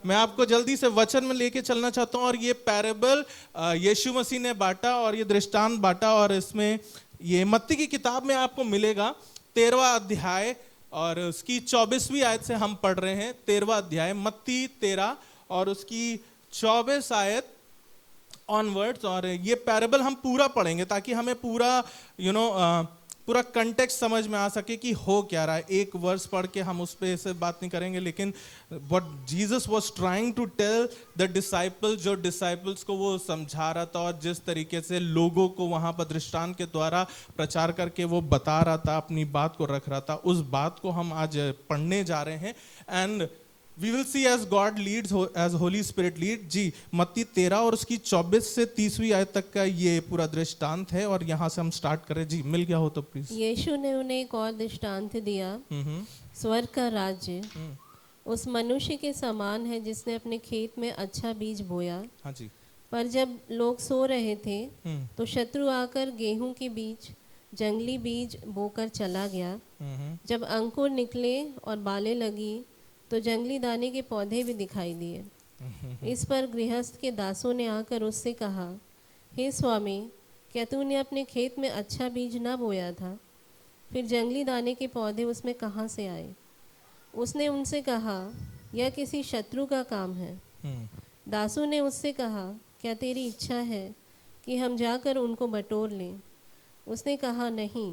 मैं आपको जल्दी से वचन में लेके चलना चाहता हूं और ये पैराबल यीशु मसीह ने बांटा और ये दृष्टांत बांटा और इसमें ये मत्ती की किताब में आपको मिलेगा 13वां अध्याय और उसकी 24वीं आयत से हम पढ़ रहे हैं। 13वां अध्याय मत्ती 13 और उसकी 24 आयत ऑनवर्ड्स। और ये पैराबल हम पूरा पढ़ेंगे ताकि हमें पूरा पूरा कंटेक्स्ट समझ में आ सके कि हो क्या रहा है। एक वर्स पढ़ के हम उस पर बात नहीं करेंगे, लेकिन what Jesus was trying to tell the disciples, जो डिसाइपल्स को वो समझा रहा था और जिस तरीके से लोगों को वहां पर दृष्टांत के द्वारा प्रचार करके वो बता रहा था, अपनी बात को रख रहा था, उस बात को हम आज पढ़ने जा रहे हैं। And We will see as God leads, as Holy Spirit lead। जी मत्ती 13 और उसकी 24 से 30वीं आयत तक का ये पूरा दृष्टांत है और यहाँ से हम स्टार्ट करें। जी मिल गया हो तो प्लीज। यीशु ने उन्हें एक और दृष्टांत दिया। स्वर्ग का राज्य उस मनुष्य के समान है जिसने अपने खेत में अच्छा बीज बोया। हाँ जी। पर जब लोग सो रहे थे तो शत्रु आकर गेहूं के बीज, जंगली बीज बोकर चला गया। जब अंकुर निकले और बालें लगी तो जंगली दाने के पौधे भी दिखाई दिए। इस पर गृहस्थ के दासों ने आकर उससे कहा, हे स्वामी, क्या तूने अपने खेत में अच्छा बीज न बोया था? फिर जंगली दाने के पौधे उसमें कहाँ से आए? उसने उनसे कहा, यह किसी शत्रु का काम है। दासों ने उससे कहा, क्या तेरी इच्छा है कि हम जाकर उनको बटोर लें? उसने कहा, नहीं,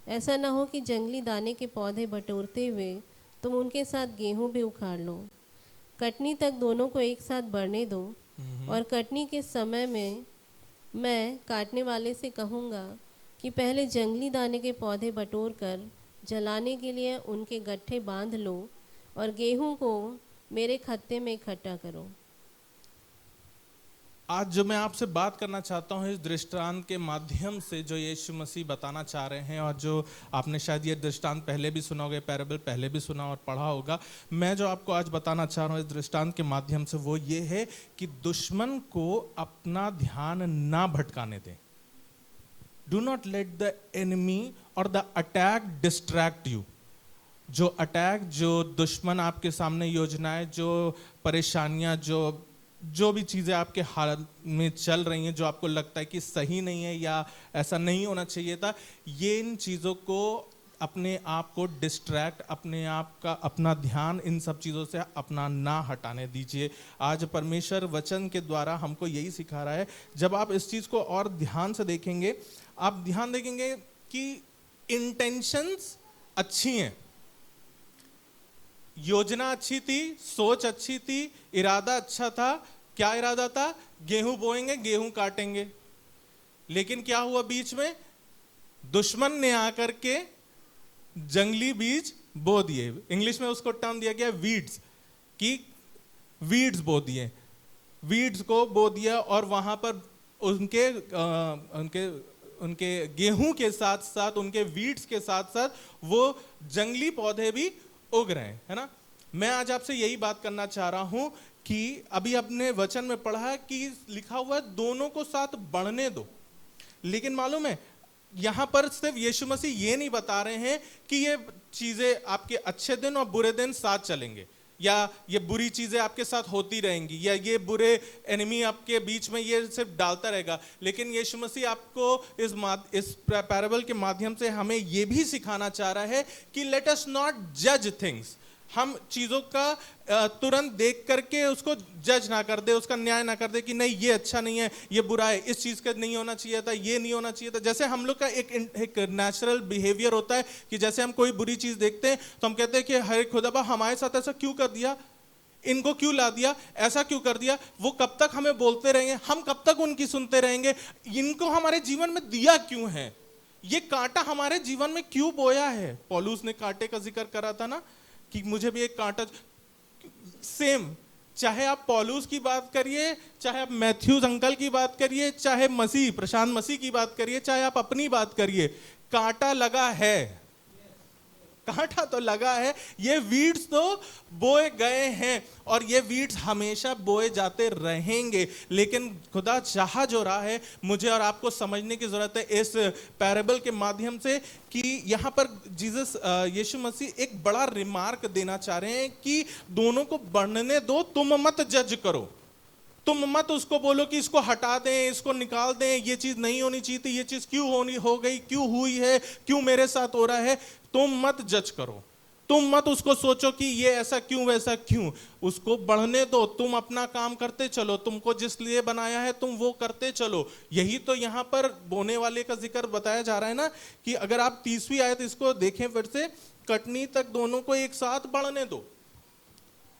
ऐसा न हो कि जंगली दाने के पौधे बटोरते हुए तुम उनके साथ गेहूं भी उखाड़ लो। कटनी तक दोनों को एक साथ बढ़ने दो और कटनी के समय में मैं काटने वाले से कहूँगा कि पहले जंगली दाने के पौधे बटोर कर जलाने के लिए उनके गट्ठे बांध लो और गेहूं को मेरे खत्ते में इकट्ठा करो। आज जो मैं आपसे बात करना चाहता हूँ इस दृष्टांत के माध्यम से, जो यीशु मसीह बताना चाह रहे हैं और जो आपने शायद ये दृष्टांत पहले भी सुना होगा, पैराबल पहले भी सुना और पढ़ा होगा, मैं जो आपको आज बताना चाह रहा हूँ इस दृष्टांत के माध्यम से वो ये है कि दुश्मन को अपना ध्यान ना भटकाने दें। Do not let the enemy और द अटैक डिस्ट्रैक्ट यू। जो अटैक, जो दुश्मन आपके सामने योजनाएं, जो परेशानियां, जो भी चीज़ें आपके हाल में चल रही हैं, जो आपको लगता है कि सही नहीं है या ऐसा नहीं होना चाहिए था, ये इन चीज़ों को अपने आप को डिस्ट्रैक्ट, अपने आप का अपना ध्यान इन सब चीज़ों से अपना ना हटाने दीजिए। आज परमेश्वर वचन के द्वारा हमको यही सिखा रहा है। जब आप इस चीज़ को और ध्यान से देखेंगे, आप ध्यान देखेंगे कि इंटेंशंस अच्छी हैं, योजना अच्छी थी, सोच अच्छी थी, इरादा अच्छा था। क्या इरादा था? गेहूं बोएंगे, गेहूं काटेंगे। लेकिन क्या हुआ बीच में? दुश्मन ने आकर के जंगली बीज बो दिए। इंग्लिश में उसको टर्म दिया गया वीड्स, कि वीड्स बो दिए, वीड्स को बो दिया और वहां पर उनके गेहूं के साथ साथ, उनके वीड्स के साथ साथ वो जंगली पौधे भी उग रहे हैं, है ना। मैं आज आपसे यही बात करना चाह रहा हूं कि अभी अपने वचन में पढ़ा कि लिखा हुआ है दोनों को साथ बढ़ने दो। लेकिन मालूम है यहां पर सिर्फ यीशु मसीह ये नहीं बता रहे हैं कि ये चीजें आपके अच्छे दिन और बुरे दिन साथ चलेंगे, या ये बुरी चीजें आपके साथ होती रहेंगी, या ये बुरे एनिमी आपके बीच में ये सिर्फ डालता रहेगा। लेकिन यीशु मसीह आपको इस पैराबल के माध्यम से हमें ये भी सिखाना चाह रहा है कि लेट अस नॉट जज थिंग्स। हम चीजों का तुरंत देख करके उसको जज ना कर दे, उसका न्याय ना कर दे कि नहीं ये अच्छा नहीं है, ये बुरा है, इस चीज का नहीं होना चाहिए था, ये नहीं होना चाहिए था। जैसे हम लोग का एक नेचुरल बिहेवियर होता है कि जैसे हम कोई बुरी चीज देखते हैं तो हम कहते हैं कि हरे खुदा हमारे साथ ऐसा क्यों कर दिया, इनको क्यों ला दिया, ऐसा क्यों कर दिया। वो कब तक हमें बोलते रहेंगे, हम कब तक उनकी सुनते रहेंगे, इनको हमारे जीवन में दिया क्यों है, ये कांटा हमारे जीवन में क्यों बोया है। पौलुस ने कांटे का जिक्र करा था ना, कि मुझे भी एक कांटा। सेम, चाहे आप पौलुस की बात करिए, चाहे आप मैथ्यूज अंकल की बात करिए, चाहे मसीह प्रशांत मसीह की बात करिए, चाहे आप अपनी बात करिए, कांटा लगा है। कांटा तो लगा है, ये वीड्स तो बोए गए हैं और ये वीड्स हमेशा बोए जाते रहेंगे। लेकिन खुदा चाह जो रहा है, मुझे और आपको समझने की जरूरत है इस पैराबल के माध्यम से कि यहाँ पर जीसस यीशु मसीह एक बड़ा रिमार्क देना चाह रहे हैं कि दोनों को बढ़ने दो, तुम मत जज करो। तुम मत उसको बोलो कि इसको हटा दें, इसको निकाल दें, ये चीज नहीं होनी चाहिए थी, ये चीज क्यों होनी हो गई, क्यों हुई है, क्यों मेरे साथ हो रहा है। तुम मत जज करो, तुम मत उसको सोचो कि ये ऐसा क्यों वैसा क्यों, उसको बढ़ने दो। तुम अपना काम करते चलो, तुमको जिस लिए बनाया है तुम वो करते चलो। यही तो यहाँ पर बोने वाले का जिक्र बताया जा रहा है ना, कि अगर आप 30वीं आयत इसको देखें फिर से, कटनी तक दोनों को एक साथ बढ़ने दो।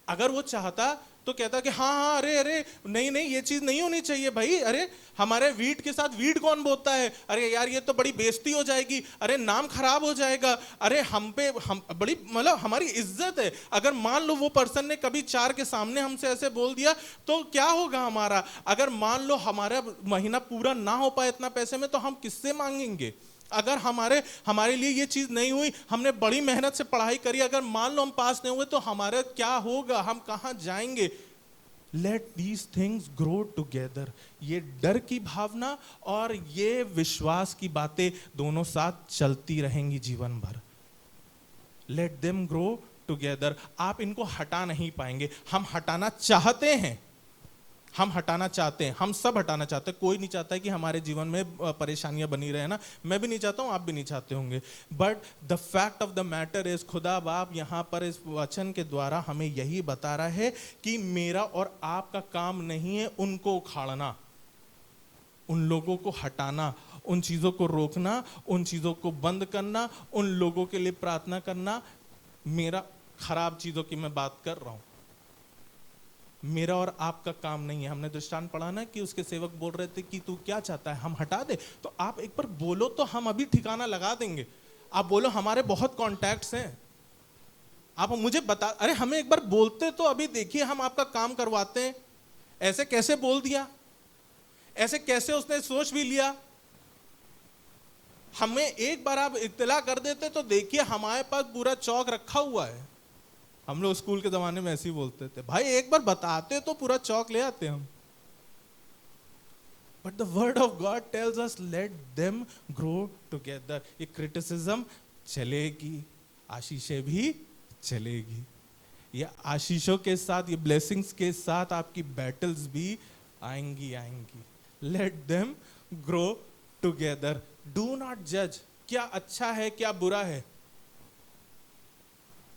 अगर वो चाहता तो कहता कि हाँ हाँ अरे अरे नहीं नहीं ये चीज नहीं होनी चाहिए भाई, अरे हमारे वीट के साथ वीट कौन बोता है, अरे यार ये तो बड़ी बेइज्जती हो जाएगी, अरे नाम खराब हो जाएगा, अरे हम बड़ी मतलब हमारी इज्जत है। अगर मान लो वो पर्सन ने कभी 4 के सामने हमसे ऐसे बोल दिया तो क्या होगा हमारा। अगर मान लो हमारा महीना पूरा ना हो पाए इतना पैसे में, तो हम किससे मांगेंगे। अगर हमारे लिए ये चीज नहीं हुई, हमने बड़ी मेहनत से पढ़ाई करी, अगर मान लो हम पास नहीं हुए तो हमारा क्या होगा, हम कहां जाएंगे। Let these things grow together. ये डर की भावना और ये विश्वास की बातें दोनों साथ चलती रहेंगी जीवन भर। Late them grow together. आप इनको हटा नहीं पाएंगे। हम हटाना चाहते हैं, हम हटाना चाहते हैं, हम सब हटाना चाहते हैं। कोई नहीं चाहता है कि हमारे जीवन में परेशानियां बनी रहे ना, मैं भी नहीं चाहता हूं, आप भी नहीं चाहते होंगे। But the fact of the matter is, खुदा बाप यहाँ पर इस वचन के द्वारा हमें यही बता रहा है कि मेरा और आपका काम नहीं है उनको उखाड़ना, उन लोगों को हटाना, उन चीजों को रोकना, उन चीजों को बंद करना, उन लोगों के लिए प्रार्थना करना। मेरा खराब चीजों की मैं बात कर रहा हूं, मेरा और आपका काम नहीं है। हमने दृष्टांत पढ़ा ना कि उसके सेवक बोल रहे थे कि तू क्या चाहता है हम हटा दे, तो आप एक बार बोलो तो हम अभी ठिकाना लगा देंगे। आप बोलो हमारे बहुत कॉन्टैक्ट्स हैं, आप मुझे बता, अरे हमें एक बार बोलते तो अभी देखिए हम आपका काम करवाते हैं। ऐसे कैसे बोल दिया, ऐसे कैसे उसने सोच भी लिया। हमें एक बार आप इत्तला कर देते तो देखिए हमारे पास पूरा चौक रखा हुआ है। हम लोग स्कूल के जमाने में ऐसे ही बोलते थे, भाई एक बार बताते तो पूरा चौक ले आते हम। But the word of God tells us late them grow together. ये क्रिटिसिज्म चलेगी, आशीषें भी चलेगी। ये आशीषों के साथ, ये ब्लेसिंग्स के साथ आपकी बैटल्स भी आएंगी। Late them grow together. Do not जज। क्या अच्छा है क्या बुरा है,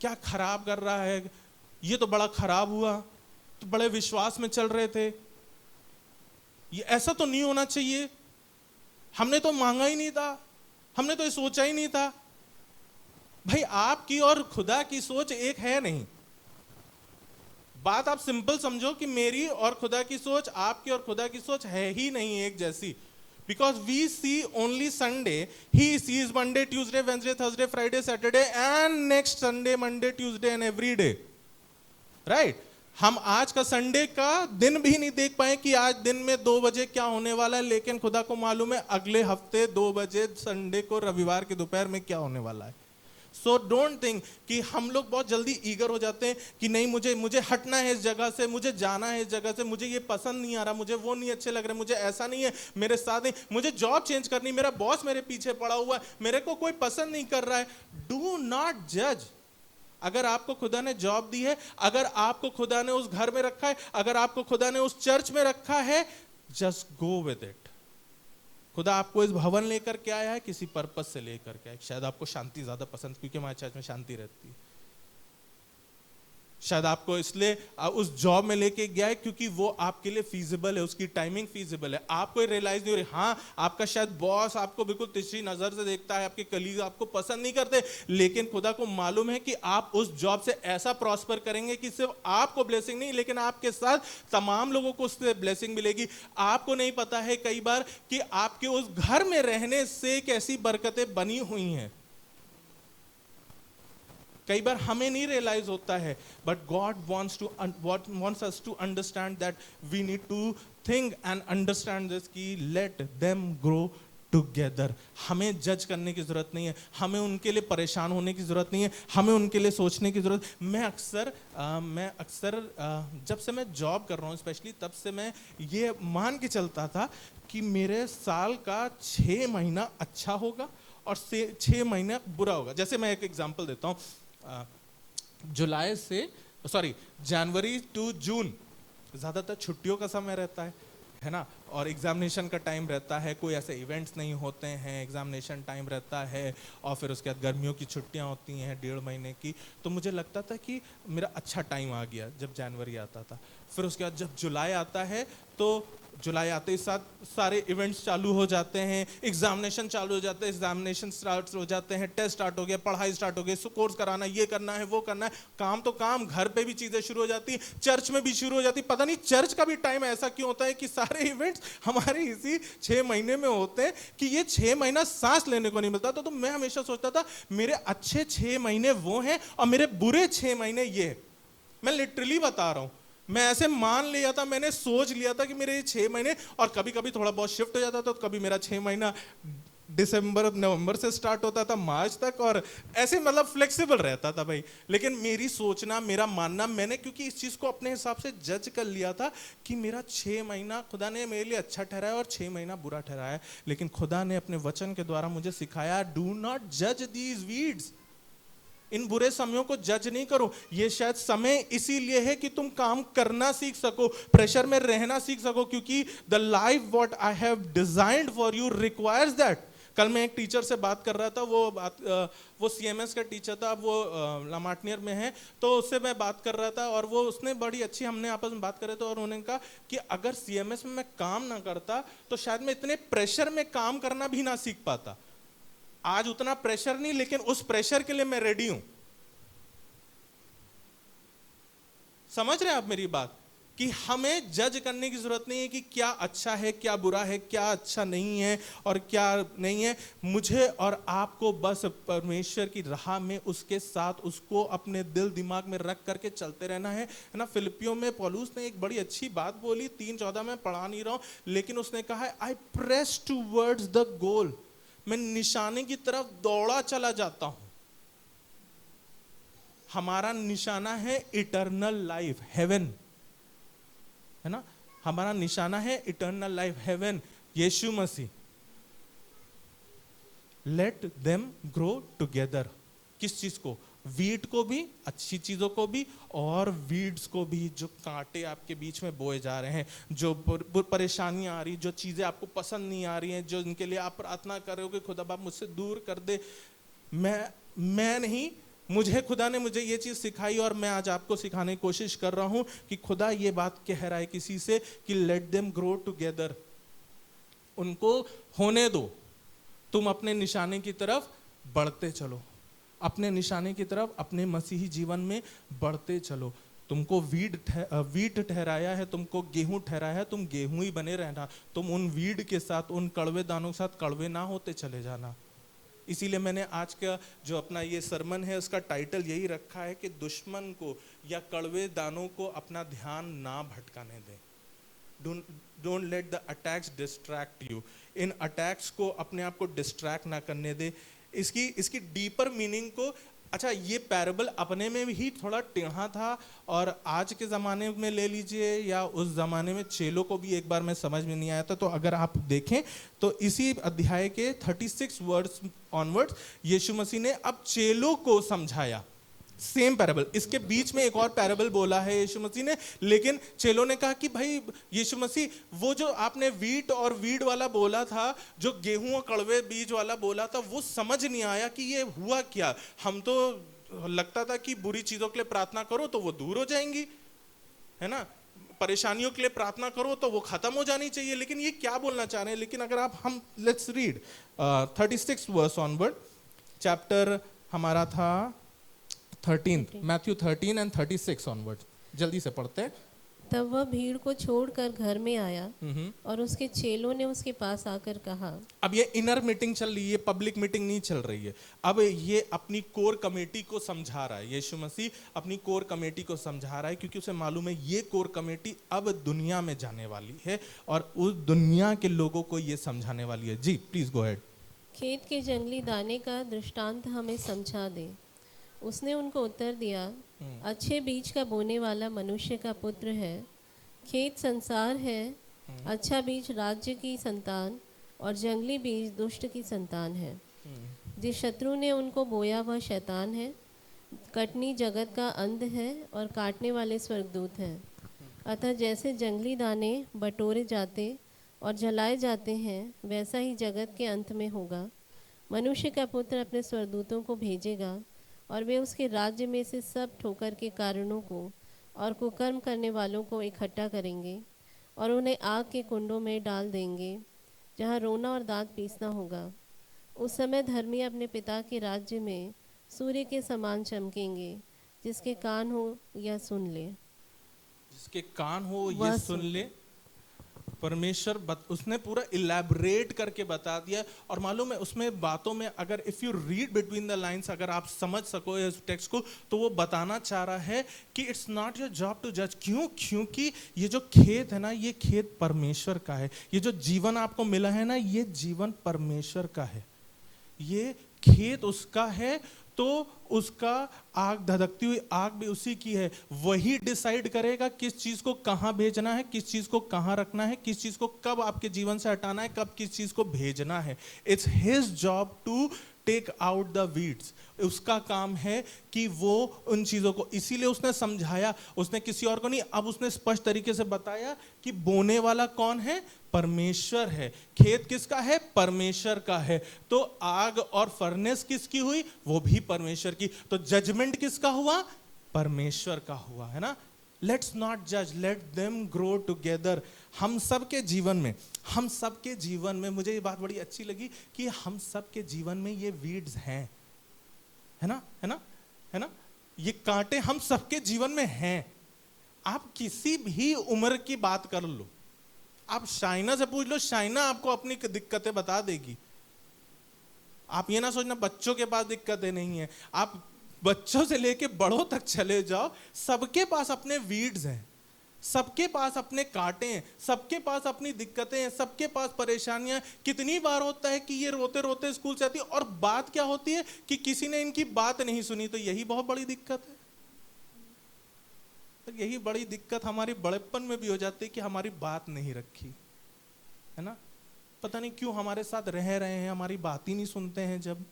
क्या खराब कर रहा है, ये तो बड़ा खराब हुआ, तो बड़े विश्वास में चल रहे थे, ये ऐसा तो नहीं होना चाहिए, हमने तो मांगा ही नहीं था, हमने तो ये सोचा ही नहीं था। भाई आपकी और खुदा की सोच एक है नहीं। बात आप सिंपल समझो कि मेरी और खुदा की सोच, आपकी और खुदा की सोच है ही नहीं एक जैसी। Because we see only Sunday, he sees Monday, Tuesday, Wednesday, Thursday, Friday, Saturday and next Sunday, Monday, Tuesday and every day. Right? हम आज का संडे का दिन भी नहीं देख पाए कि आज दिन में 2 बजे क्या होने वाला है, लेकिन खुदा को मालूम है अगले हफ्ते 2 बजे संडे को, रविवार के दोपहर में क्या होने वाला है। सो डोंट थिंक कि हम लोग बहुत जल्दी ईगर हो जाते हैं कि नहीं मुझे हटना है इस जगह से, मुझे जाना है इस जगह से, मुझे ये पसंद नहीं आ रहा, मुझे वो नहीं अच्छे लग रहे, मुझे ऐसा नहीं है मेरे साथ नहीं, मुझे जॉब चेंज करनी, मेरा बॉस मेरे पीछे पड़ा हुआ है, मेरे को कोई पसंद नहीं कर रहा है। डू नॉट जज। अगर आपको खुदा ने जॉब दी है, अगर आपको खुदा ने उस घर में रखा है, अगर आपको खुदा ने उस चर्च में रखा है, जस्ट गो विद इट। खुदा आपको इस भवन लेकर के आया है किसी पर्पस से लेकर के। शायद आपको शांति ज्यादा पसंद, क्योंकि हमारे चर्च में शांति रहती है। शायद आपको इसलिए उस जॉब में लेके गया है क्योंकि वो आपके लिए फीजिबल है, उसकी टाइमिंग फीजिबल है। आपको रियलाइज नहीं हो रही, हाँ आपका शायद बॉस आपको बिल्कुल तिरछी नजर से देखता है, आपके कलीग आपको पसंद नहीं करते, लेकिन खुदा को मालूम है कि आप उस जॉब से ऐसा प्रॉस्पर करेंगे कि सिर्फ आपको ब्लेसिंग नहीं, लेकिन आपके साथ तमाम लोगों को उससे ब्लेसिंग मिलेगी। आपको नहीं पता है कई बार कि आपके उस घर में रहने से कैसी बरकतें बनी हुई हैं। कई बार हमें नहीं रियलाइज होता है, but God wants us to understand that we need to think and understand this कि let them grow टुगेदर। हमें जज करने की जरूरत नहीं है, हमें उनके लिए परेशान होने की जरूरत नहीं है, हमें उनके लिए सोचने की जरूरत। मैं अक्सर जब से मैं जॉब कर रहा हूँ स्पेशली, तब से मैं ये मान के चलता था कि मेरे साल का 6 महीना अच्छा होगा और 6 महीना बुरा होगा। जैसे मैं एक एग्जांपल देता हूँ, जनवरी टू जून ज्यादातर छुट्टियों का समय रहता है ना, और एग्जामिनेशन का टाइम रहता है, कोई ऐसे इवेंट्स नहीं होते हैं, एग्जामिनेशन टाइम रहता है, और फिर उसके बाद गर्मियों की छुट्टियां होती हैं 1.5 महीने की। तो मुझे लगता था कि मेरा अच्छा टाइम आ गया जब जनवरी आता था। फिर उसके बाद जब जुलाई आता है तो जुलाई आते ही साथ सारे इवेंट्स चालू हो जाते हैं, एग्जामिनेशन चालू हो जाते हैं, एग्जामिनेशन स्टार्ट हो जाते हैं, टेस्ट स्टार्ट हो गया, पढ़ाई स्टार्ट हो गई, कोर्स कराना, ये करना है, वो करना है, काम तो काम, घर पे भी चीजें शुरू हो जाती, चर्च में भी शुरू हो जाती। पता नहीं चर्च का भी टाइम ऐसा क्यों होता है कि सारे इवेंट्स हमारे इसी 6 महीने में होते हैं कि ये 6 महीना सांस लेने को नहीं मिलता। तो मैं हमेशा सोचता था मेरे अच्छे 6 महीने वो हैं और मेरे बुरे 6 महीने ये हैं। मैं लिटरली बता रहा हूं, मैं ऐसे मान लिया था, मैंने सोच लिया था कि मेरे 6 महीने, और कभी कभी थोड़ा बहुत शिफ्ट हो जाता था, तो कभी मेरा 6 महीना दिसंबर नवंबर से स्टार्ट होता था मार्च तक, और ऐसे मतलब फ्लेक्सिबल रहता था भाई। लेकिन मेरी सोचना, मेरा मानना, मैंने क्योंकि इस चीज को अपने हिसाब से जज कर लिया था कि मेरा 6 महीना खुदा ने मेरे लिए अच्छा ठहराया और 6 महीना बुरा ठहराया। लेकिन खुदा ने अपने वचन के द्वारा मुझे सिखाया, डू नॉट जज दीज वीड्स। इन बुरे समयों को जज नहीं करो। ये शायद समय इसीलिए है कि तुम काम करना सीख सको, प्रेशर में रहना सीख सको, क्योंकि the life what I have designed for you requires that. कल मैं एक टीचर से बात कर रहा था, वो सीएमएस का टीचर था, वो लामाटनियर में है, तो उससे मैं बात कर रहा था, और वो उसने बड़ी अच्छी, हमने आपस में बात कर रहे थे, और उन्होंने कहा कि अगर सीएमएस में मैं काम ना करता तो शायद मैं इतने प्रेशर में काम करना भी ना सीख पाता। आज उतना प्रेशर नहीं, लेकिन उस प्रेशर के लिए मैं रेडी हूं। समझ रहे हैं आप मेरी बात? कि हमें जज करने की जरूरत नहीं है कि क्या अच्छा है, क्या बुरा है, क्या अच्छा नहीं है और क्या नहीं है। मुझे और आपको बस परमेश्वर की राह में उसके साथ उसको अपने दिल दिमाग में रख करके चलते रहना है ना। फिलिपियों में पौलुस ने एक बड़ी अच्छी बात बोली, 3:14 में पढ़ा नहीं रहा हूं, लेकिन उसने कहा है, आई प्रेस टूवर्ड्स द गोल। मैं निशाने की तरफ दौड़ा चला जाता हूं। हमारा निशाना है इटर्नल लाइफ, हेवन, है ना। हमारा निशाना है eternal life, heaven, Yeshu Masih. Let them grow together. किस चीज को? वीट को भी, अच्छी चीजों को भी, और वीड्स को भी, जो कांटे आपके बीच में बोए जा रहे हैं, जो परेशानियां आ रही, जो चीजें आपको पसंद नहीं आ रही हैं, जो इनके लिए आप प्रार्थना कर रहे हो कि खुदा बाप मुझसे दूर कर दे। मैं नहीं, मुझे खुदा ने मुझे ये चीज सिखाई, और मैं आज आपको सिखाने की कोशिश कर रहा हूं कि खुदा ये बात कह रहा है किसी से कि लेट देम ग्रो टुगेदर। उनको होने दो, तुम अपने निशाने की तरफ बढ़ते चलो, अपने निशाने की तरफ, अपने मसीही जीवन में बढ़ते चलो। तुमको वीट ठहराया है, तुमको गेहूं ठहराया है, तुम गेहूं ही बने रहना। तुम उन वीड के साथ, उन कड़वे दानों के साथ कड़वे ना होते चले जाना। इसीलिए मैंने आज का जो अपना ये सरमन है उसका टाइटल यही रखा है कि दुश्मन को या कड़वे दानों को अपना ध्यान ना भटकाने दें। Don't let the attacks distract you. In attacks को अपने आप को डिस्ट्रैक्ट ना करने दे। इसकी डीपर मीनिंग को, अच्छा ये पैराबल अपने में ही थोड़ा टेढ़ा था, और आज के ज़माने में ले लीजिए या उस ज़माने में चेलों को भी एक बार में समझ में नहीं आया था। तो अगर आप देखें तो इसी अध्याय के 36 वर्ड्स ऑनवर्ड्स यीशु मसीह ने अब चेलों को समझाया सेम पैराबल। इसके बीच में एक और पैराबल बोला है यीशु मसीह ने, लेकिन चेलों ने कहा कि भाई यीशु मसीह, वो जो आपने वीट और वीड वाला बोला था, जो गेहूं और कड़वे बीज वाला बोला था, वो समझ नहीं आया कि ये हुआ क्या। हम तो लगता था कि बुरी चीजों के लिए प्रार्थना करो तो वो दूर हो जाएंगी, है ना, परेशानियों के लिए प्रार्थना करो तो वो खत्म हो जानी चाहिए, लेकिन ये क्या बोलना चाह रहे हैं। लेकिन अगर हम let's read 36 verse onward, chapter हमारा था 13, मैथ्यू 13 एंड 36 ऑनवर्ड, जल्दी से पढ़ते हैं। तब वह भीड़ को छोड़कर घर में आया और उसके चेलों ने उसके पास आकर कहा। अब ये इनर मीटिंग चल रही है, पब्लिक मीटिंग नहीं चल रही है। अब ये अपनी कोर कमेटी को समझा रहा है, यीशु मसीह अपनी कोर कमेटी को समझा रहा है, क्योंकि उसे मालूम है ये कोर कमेटी अब दुनिया में जाने वाली है और उस दुनिया के लोगों को ये समझाने वाली है। जी प्लीज गो अहेड। खेत के जंगली दाने का दृष्टांत हमें समझा दे। उसने उनको उत्तर दिया, अच्छे बीज का बोने वाला मनुष्य का पुत्र है। खेत संसार है, अच्छा बीज राज्य की संतान और जंगली बीज दुष्ट की संतान है। जिस शत्रु ने उनको बोया वह शैतान है। कटनी जगत का अंत है और काटने वाले स्वर्गदूत हैं। अतः जैसे जंगली दाने बटोरे जाते और जलाए जाते हैं, वैसा ही जगत के अंत में होगा। मनुष्य का पुत्र अपने स्वर्गदूतों को भेजेगा और वे उसके राज्य में से सब ठोकर के कारणों को और कुकर्म करने वालों को इकट्ठा करेंगे और उन्हें आग के कुंडों में डाल देंगे, जहाँ रोना और दांत पीसना होगा। उस समय धर्मी अपने पिता के राज्य में सूर्य के समान चमकेंगे। जिसके कान हो या सुन ले। जिसके कान हो वह ये सुन ले। परमेश्वर उसने पूरा इलैबोरेट करके बता दिया। और मालूम है उसमें बातों में, अगर if you read between the lines, अगर आप समझ सको इस टेक्स्ट को, तो वो बताना चाह रहा है कि it's not your job to जज। क्यों? क्योंकि ये जो खेत है ना, ये खेत परमेश्वर का है। ये जो जीवन आपको मिला है ना, ये जीवन परमेश्वर का है। ये खेत उसका है, तो उसका आग, धधकती हुई आग भी उसी की है। वही डिसाइड करेगा किस चीज को कहां भेजना है, किस चीज को कहां रखना है, किस चीज को कब आपके जीवन से हटाना है, कब किस चीज को भेजना है। It's his job to take out the weeds. उसका काम है कि वो उन चीजों को, इसीलिए उसने समझाया, उसने किसी और को नहीं, अब उसने स्पष्ट तरीके से बताया कि बोने वाला कौन है? परमेश्वर है। खेत किसका है? परमेश्वर का है। तो आग और फर्नेस किसकी हुई? वो भी परमेश्वर की। तो जजमेंट किसका हुआ? परमेश्वर का हुआ, है ना। लेट्स नॉट जज, लेट देम ग्रो टुगेदर। हम सबके जीवन में, हम सबके जीवन में, मुझे ये बात बड़ी अच्छी लगी कि हम सबके जीवन में ये वीड्स हैं, है ना, है ना, है ना। ये कांटे हम सबके जीवन में हैं। आप किसी भी उम्र की बात कर लो, आप शाइना से पूछ लो, शाइना आपको अपनी दिक्कतें बता देगी। आप ये ना सोचना बच्चों के पास दिक्कतें नहीं है। आप बच्चों से लेके बड़ों तक चले जाओ, सबके पास अपने वीड्स हैं, सबके पास अपने कांटे हैं, सबके पास अपनी दिक्कतें हैं, सबके पास परेशानियां। कितनी बार होता है कि ये रोते रोते स्कूल से आती है और बात क्या होती है कि किसी ने इनकी बात नहीं सुनी। तो यही बहुत बड़ी दिक्कत है। तो यही बड़ी दिक्कत हमारी बड़ेपन में भी हो जाती है कि हमारी बात नहीं रखी, है ना। पता नहीं क्यों हमारे साथ रह रहे हैं, हमारी बात ही नहीं सुनते हैं। जब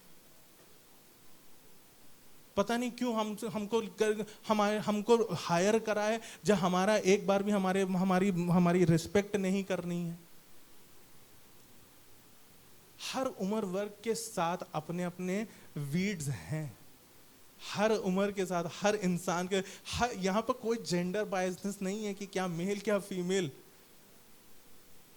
पता नहीं क्यों हमको हायर करा है, जब हमारा एक बार भी हमारी रिस्पेक्ट नहीं करनी है। हर उम्र वर्ग के साथ अपने अपने वीड्स हैं। हर उम्र के साथ हर इंसान के, यहां पर कोई जेंडर बायसनेस नहीं है कि क्या मेल क्या फीमेल।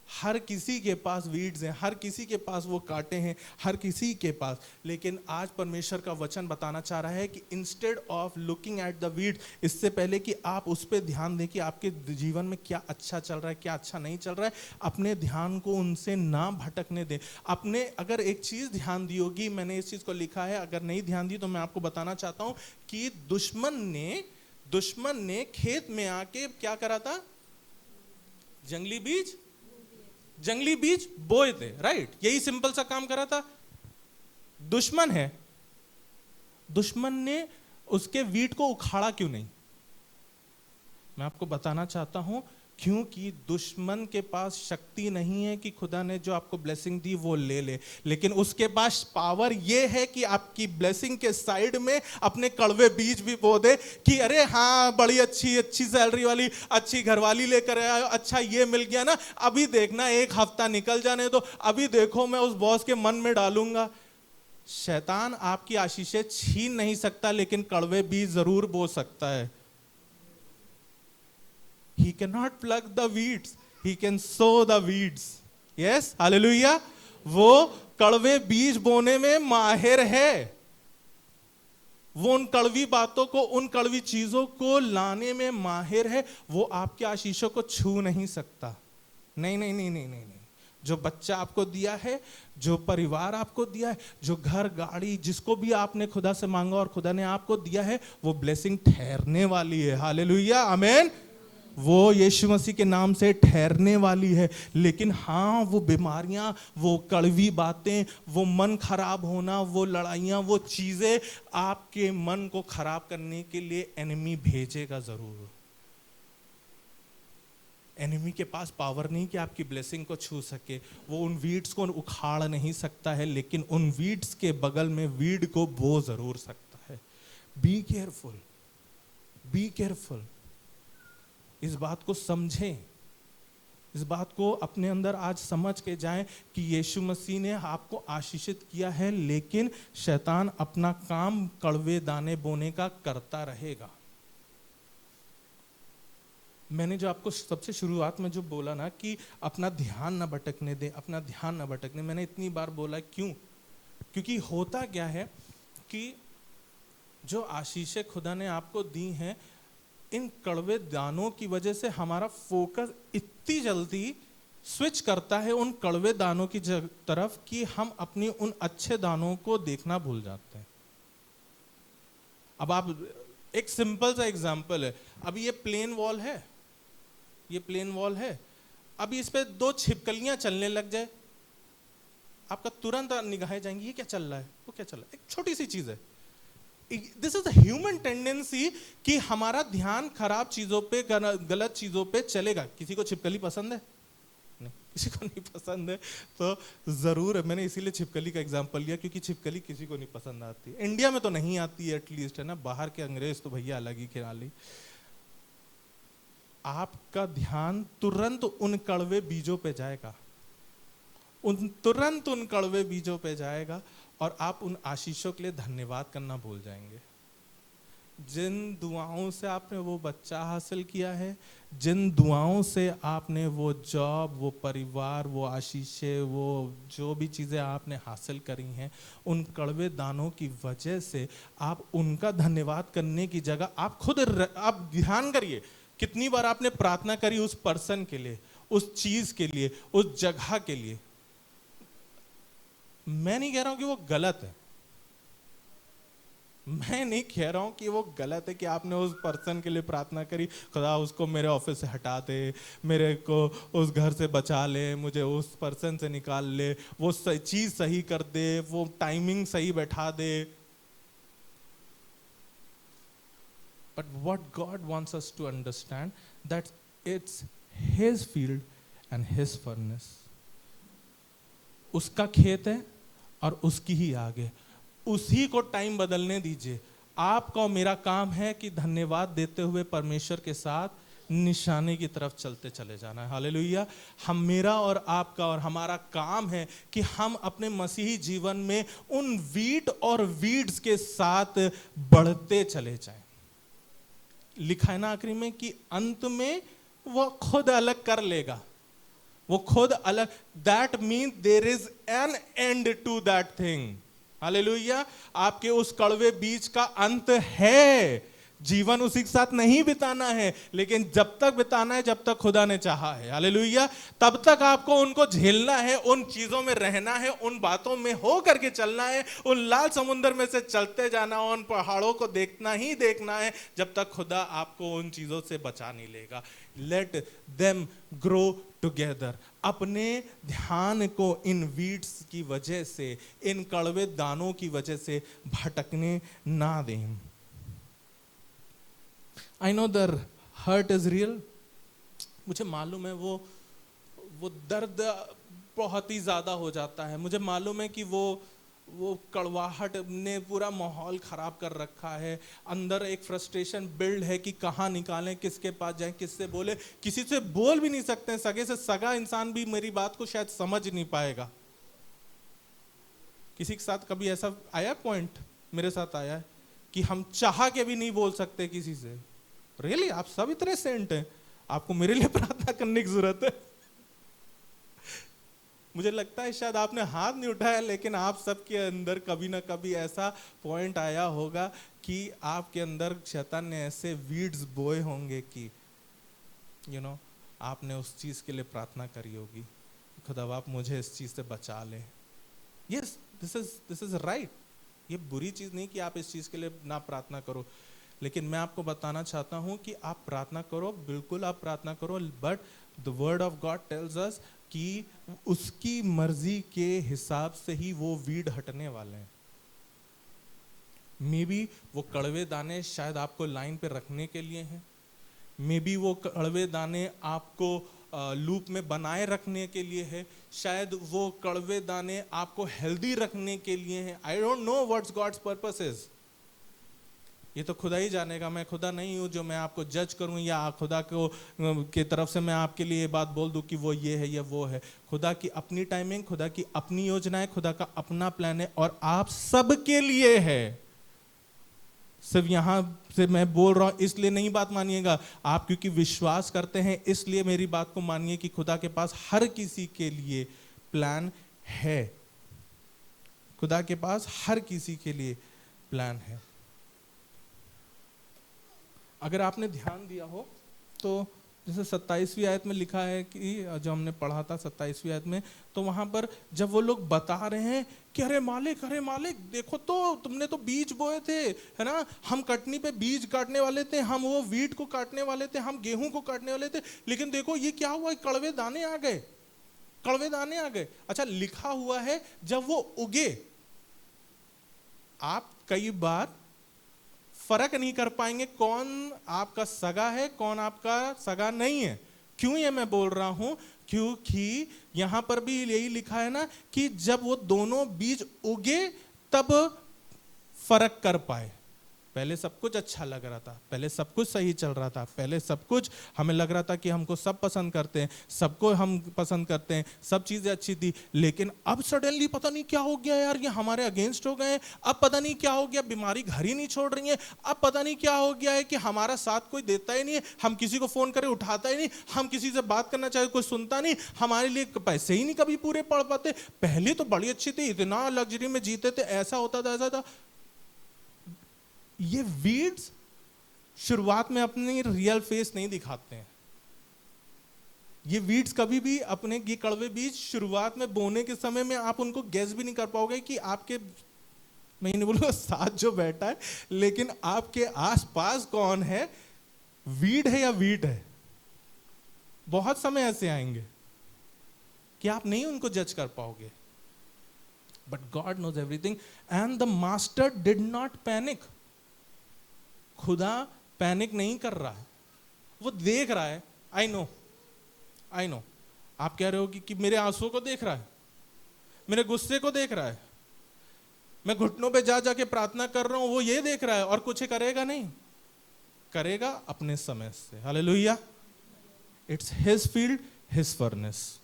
हर किसी के पास वीड्स हैं, हर किसी के पास वो कांटे हैं, हर किसी के पास। लेकिन आज परमेश्वर का वचन बताना चाह रहा है कि instead of looking at the weed, इससे पहले कि आप उस पर ध्यान दें कि आपके जीवन में क्या अच्छा चल रहा है, क्या अच्छा नहीं चल रहा है, अपने ध्यान को उनसे ना भटकने दें। अपने, अगर एक चीज ध्यान दी होगी, मैंने इस चीज को लिखा है, अगर नहीं ध्यान दी तो मैं आपको बताना चाहता हूं कि दुश्मन ने खेत में आके क्या करा था? जंगली बीज बोए थे, राइट। यही सिंपल सा काम करा था। दुश्मन है, दुश्मन ने उसके वीट को उखाड़ा क्यों नहीं? मैं आपको बताना चाहता हूं, क्योंकि दुश्मन के पास शक्ति नहीं है कि खुदा ने जो आपको ब्लेसिंग दी वो ले ले, लेकिन उसके पास पावर ये है कि आपकी ब्लेसिंग के साइड में अपने कड़वे बीज भी बो दे कि अरे हाँ, बड़ी अच्छी सैलरी वाली अच्छी घरवाली लेकर आया, अच्छा ये मिल गया ना, अभी देखना एक हफ्ता निकल जाने दो, अभी देखो मैं उस बॉस के मन में डालूंगा। शैतान आपकी आशीषें छीन नहीं सकता, लेकिन कड़वे बीज जरूर बो सकता है। He cannot pluck the weeds, he can sow the weeds. Yes, hallelujah. वो कड़वे बीज बोने में माहिर है, वो उन कड़वी बातों को, उन कड़वी चीजों को लाने में माहिर है, वो आपके आशीषों को छू नहीं सकता। नहीं नहीं नहीं नहीं नहीं नहीं। जो बच्चा आपको दिया है, जो परिवार आपको दिया है, जो घर गाड़ी जिसको भी आपने खुदा से मांगा और खुदा ने आपको दिया है, वो ब्लेसिंग ठहरने वाली है। हालेलुया, आमेन। वो यीशु मसीह के नाम से ठहरने वाली है। लेकिन हाँ, वो बीमारियां, वो कड़वी बातें, वो मन खराब होना, वो लड़ाइयां, वो चीजें आपके मन को खराब करने के लिए एनिमी भेजेगा जरूर। एनिमी के पास पावर नहीं कि आपकी ब्लेसिंग को छू सके। वो उन वीड्स को उखाड़ नहीं सकता है, लेकिन उन वीड्स के बगल में वीड को बो जरूर सकता है। Be careful, be careful. इस बात को समझें, इस बात को अपने अंदर आज समझ के जाएं कि यीशु मसीह ने आपको आशीषित किया है, लेकिन शैतान अपना काम कड़वे दाने बोने का करता रहेगा। मैंने जो आपको सबसे शुरुआत में जो बोला ना कि अपना ध्यान न भटकने दें, अपना ध्यान न भटकने, मैंने इतनी बार बोला क्यों? क्योंकि होता क्या है कि जो आशीषें खुदा ने आपको दी हैं, इन कड़वे दानों की वजह से हमारा फोकस इतनी जल्दी स्विच करता है उन कड़वे दानों की तरफ कि हम अपनी उन अच्छे दानों को देखना भूल जाते हैं। अब आप, एक सिंपल सा एग्जांपल है, अभी ये प्लेन वॉल है, ये प्लेन वॉल है, अभी इस पे दो छिपकलियां चलने लग जाए, आपका तुरंत निगाहें जाएंगी, ये क्या चल रहा है, वो क्या चल रहा है। एक छोटी सी चीज है। दिस इज ह्यूमन टेंडेंसी कि हमारा ध्यान खराब चीजों पे, गलत चीजों पे चलेगा। किसी को छिपकली पसंद है? नहीं, किसी को नहीं पसंद है तो जरूर है। मैंने इसीलिए छिपकली का एग्जांपल लिया क्योंकि छिपकली किसी को नहीं पसंद आती। इंडिया में तो नहीं आती है एटलीस्ट, है ना। बाहर के अंग्रेज तो भैया अलग ही खिलाड़ी। आपका ध्यान तुरंत उन कड़वे बीजों पे जाएगा, तुरंत उन कड़वे बीजों पे जाएगा और आप उन आशीषों के लिए धन्यवाद करना भूल जाएंगे। जिन दुआओं से आपने वो बच्चा हासिल किया है, जिन दुआओं से आपने वो जॉब, वो परिवार, वो आशीषें, वो जो भी चीज़ें आपने हासिल करी हैं, उन कड़वे दानों की वजह से आप उनका धन्यवाद करने की जगह आप खुद आप ध्यान करिए कितनी बार आपने प्रार्थना करी उस पर्सन के लिए, उस चीज़ के लिए, उस जगह के लिए। मैं नहीं कह रहा हूं कि वो गलत है, मैं नहीं कह रहा हूं कि वो गलत है कि आपने उस पर्सन के लिए प्रार्थना करी, खुदा उसको मेरे ऑफिस से हटा दे, मेरे को उस घर से बचा ले, मुझे उस पर्सन से निकाल ले, वो चीज सही कर दे, वो टाइमिंग सही बैठा दे। But what God wants us to understand that it's his field and his furnace. उसका खेत है और उसकी ही आगे, उसी को टाइम बदलने दीजिए। आपका और मेरा काम है कि धन्यवाद देते हुए परमेश्वर के साथ निशाने की तरफ चलते चले जाना है। हालेलुया। हम, मेरा और आपका और हमारा काम है कि हम अपने मसीही जीवन में उन वीट और वीड्स के साथ बढ़ते चले जाएं। लिखा है ना आखिरी में कि अंत में वो खुद अलग कर लेगा, वो खुद अलग। That mean there is an end to that thing. Hallelujah. आपके उस कड़वे बीज का अंत है। जीवन उसी के साथ नहीं बिताना है, लेकिन जब तक बिताना है जब तक खुदा ने चाहा है। हालेलुया। तब तक आपको उनको झेलना है, उन चीजों में रहना है, उन बातों में हो करके चलना है, उन लाल समुद्र में से चलते जाना, उन पहाड़ों को देखना ही देखना है जब तक खुदा आपको उन चीजों से बचा नहीं लेगा। Late them grow together. अपने ध्यान को इन वीड्स की वजह से, इन कड़वे दानों की वजह से भटकने ना दें। I know the hurt is real. मुझे मालूम है वो दर्द बहुत ही ज्यादा हो जाता है। मुझे मालूम है कि वो कड़वाहट ने पूरा माहौल खराब कर रखा है। अंदर एक फ्रस्ट्रेशन बिल्ड है कि कहाँ निकालें, किसके पास जाएं, किससे बोले। किसी से बोल भी नहीं सकते, सगे से सगा इंसान भी मेरी बात को शायद समझ नहीं पाएगा। किसी के साथ कभी ऐसा आया पॉइंट? मेरे साथ आया है कि हम चाह के भी नहीं बोल सकते किसी से। रियली आप सब इतने सेंट हैं, आपको मेरे लिए प्रार्थना करने की जरूरत है? मुझे लगता है शायद आपने हाथ नहीं उठाया, लेकिन आप सबके अंदर कभी ना कभी ऐसा पॉइंट आया होगा कि आपके अंदर शैतान ने ऐसे वीड्स बोए होंगे कि आपने उस चीज के लिए प्रार्थना करी होगी, खुदा आप मुझे इस चीज से बचा ले। Yes, this is right. ये बुरी चीज नहीं कि आप इस चीज के लिए ना प्रार्थना करो, लेकिन मैं आपको बताना चाहता हूं कि आप प्रार्थना करो, बिल्कुल आप प्रार्थना करो, but the word of God tells अस कि उसकी मर्जी के हिसाब से ही वो वीड हटने वाले हैं। मे बी वो कड़वे दाने शायद आपको लाइन पे रखने के लिए हैं, मे बी वो कड़वे दाने आपको लूप में बनाए रखने के लिए है, शायद वो कड़वे दाने आपको हेल्दी रखने के लिए हैं। I don't know what's God's purpose is, ये तो खुदा ही जानेगा। मैं खुदा नहीं हूं जो मैं आपको जज करूं या खुदा को की तरफ से मैं आपके लिए ये बात बोल दूं कि वो ये है या वो है। खुदा की अपनी टाइमिंग, खुदा की अपनी योजना है, खुदा का अपना प्लान है और आप सबके लिए है। सिर्फ यहां से मैं बोल रहा हूं इसलिए नहीं बात मानिएगा, आप क्योंकि विश्वास करते हैं इसलिए मेरी बात को मानिए कि खुदा के पास हर किसी के लिए प्लान है। खुदा के पास हर किसी के लिए प्लान है। अगर आपने ध्यान दिया हो तो जैसे 27वीं आयत में लिखा है कि जो हमने पढ़ा था 27वीं आयत में, तो वहां पर जब वो लोग बता रहे हैं कि अरे मालिक देखो तो तुमने तो बीज बोए थे, है ना, हम कटनी पे बीज काटने वाले थे, हम वो वीट को काटने वाले थे, हम गेहूं को काटने वाले थे, लेकिन देखो ये क्या हुआ, कड़वे दाने आ गए, कड़वे दाने आ गए। अच्छा, लिखा हुआ है जब वो उगे। आप कई बार फर्क नहीं कर पाएंगे कौन आपका सगा है कौन आपका सगा नहीं है। क्यों ये मैं बोल रहा हूं, क्योंकि यहां पर भी यही लिखा है ना कि जब वो दोनों बीज उगे तब फर्क कर पाए। पहले सब कुछ अच्छा लग रहा था, पहले सब कुछ सही चल रहा था, पहले सब कुछ हमें लग रहा था कि हमको सब पसंद करते हैं, सबको हम पसंद करते हैं, सब चीजें अच्छी थी, लेकिन अब सडनली पता नहीं क्या हो गया यार, ये हमारे अगेंस्ट हो गए। अब पता नहीं क्या हो गया, बीमारी घर ही नहीं छोड़ रही है। अब पता नहीं क्या हो गया है कि हमारा साथ कोई देता ही नहीं है, हम किसी को फोन करें उठाता ही नहीं, हम किसी से बात करना चाहे कोई सुनता नहीं, हमारे लिए पैसे ही नहीं कभी पूरे पड़ पाते। पहले तो बड़ी अच्छी थी, इतना लग्जरी में जीते थे, ऐसा होता था ऐसा था। ये वीड्स शुरुआत में अपनी रियल फेस नहीं दिखाते हैं। ये वीड्स कभी भी अपने, ये कड़वे बीज शुरुआत में बोने के समय में आप उनको गैस भी नहीं कर पाओगे कि आपके, मैं नहीं बोलूंगा साथ जो बैठा है, लेकिन आपके आसपास कौन है, वीड है या वीट है। बहुत समय ऐसे आएंगे कि आप नहीं उनको जज कर पाओगे। But God knows everything and the master did not panic. खुदा पैनिक नहीं कर रहा है, वो देख रहा है। आई नो आप कह रहे हो कि मेरे आंसुओं को देख रहा है, मेरे गुस्से को देख रहा है, मैं घुटनों पे जा जाके प्रार्थना कर रहा हूं, वो ये देख रहा है और कुछ करेगा नहीं, करेगा अपने समय से। Hallelujah. It's his field, his furnace,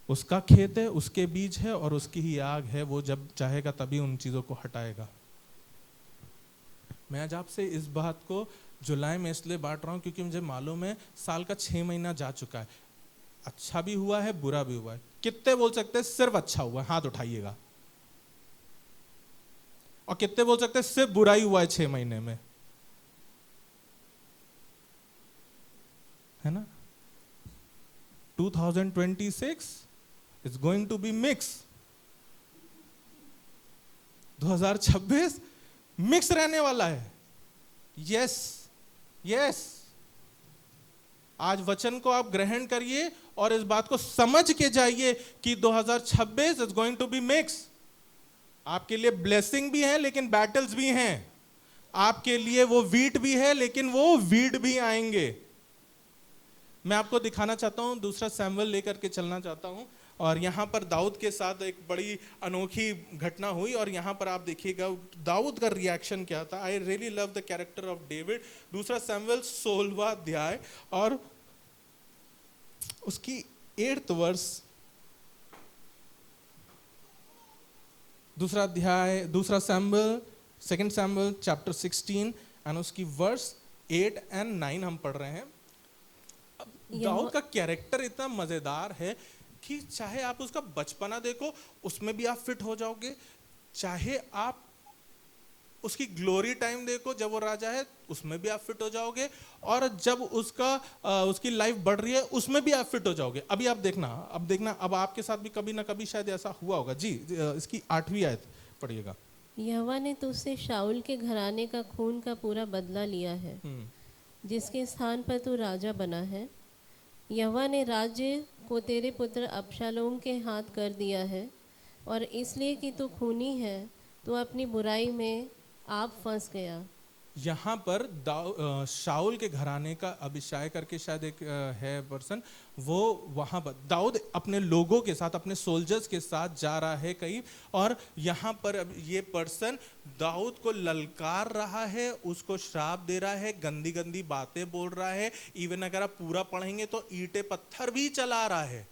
उसका खेत है, उसके बीज है और उसकी ही आग है। वो जब चाहेगा तभी उन चीजों को हटाएगा। मैं आज आपसे इस बात को जुलाई में इसलिए बांट रहा हूं क्योंकि मुझे मालूम है साल का 6 महीना जा चुका है। अच्छा भी हुआ है, बुरा भी हुआ है। कितने बोल सकते हैं सिर्फ अच्छा हुआ है? हाथ उठाइएगा। और कितने बोल सकते हैं सिर्फ बुरा ही हुआ है 6 महीने में? है ना? 2026 is going to be mix। 2026 mix रहने वाला है। यस, आज वचन को आप ग्रहण करिए और इस बात को समझ के जाइए कि 2026 is going to be mix. आपके लिए ब्लेसिंग भी है लेकिन बैटल्स भी हैं। आपके लिए वो वीट भी है लेकिन वो वीड भी आएंगे। मैं आपको दिखाना चाहता हूं, दूसरा सैमुएल लेकर के चलना चाहता हूं। और यहाँ पर दाऊद के साथ एक बड़ी अनोखी घटना हुई और यहाँ पर आप देखिएगा दाऊद का रिएक्शन क्या था। I really love the character of David. दूसरा सैमुएल 16वां अध्याय और उसकी 8th वर्स। दूसरा अध्याय, दूसरा सैमुएल, 2 सैमुएल चैप्टर 16 एंड उसकी वर्स 8 और 9 हम पढ़ रहे हैं। दाऊद का कैरेक्टर इतना मजेदार है कि चाहे आप उसका बचपना देखो उसमें भी आप फिट हो जाओगे, चाहे आप उसकी ग्लोरी टाइम देखो, जब वो राजा है उसमें भी आप फिट हो जाओगे, और जब उसकी लाइफ बढ़ रही है उसमें भी आप फिट हो जाओगे। अभी आप देखना, अब आपके साथ भी कभी ना कभी शायद ऐसा हुआ होगा। जी, इसकी 8वीं आयत पढ़िएगा। यहोवा ने तुझसे शाऊल के घराने का खून का पूरा बदला लिया है, जिसके स्थान पर तू राजा बना है। यहोवा ने राज्य को तेरे पुत्र अबशालोम के हाथ कर दिया है, और इसलिए कि तू खूनी है, तू अपनी बुराई में आप फंस गया। यहाँ पर शाऊल के घराने का अभिषाय करके शायद एक है पर्सन, वो वहां पर दाऊद अपने लोगों के साथ, अपने सोल्जर्स के साथ जा रहा है कहीं, और यहाँ पर अब ये पर्सन दाऊद को ललकार रहा है, उसको श्राप दे रहा है, गंदी गंदी बातें बोल रहा है। इवन अगर आप पूरा पढ़ेंगे तो ईंटे पत्थर भी चला रहा है।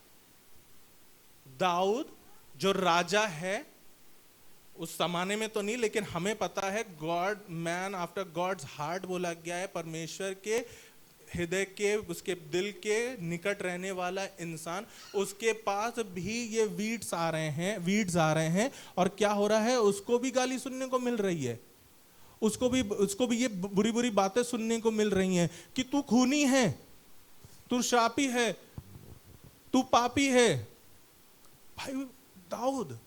दाऊद जो राजा है, उस जमाने में तो नहीं, लेकिन हमें पता है God man after God's heart बोला गया है, परमेश्वर के हृदय के, उसके दिल के निकट रहने वाला इंसान। उसके पास भी ये वीड्स आ रहे हैं, और क्या हो रहा है, उसको भी गाली सुनने को मिल रही है, उसको भी ये बुरी बुरी बातें सुनने को मिल रही हैं कि तू खूनी है, तू श्रापी है, तू पापी है। भाई दाऊद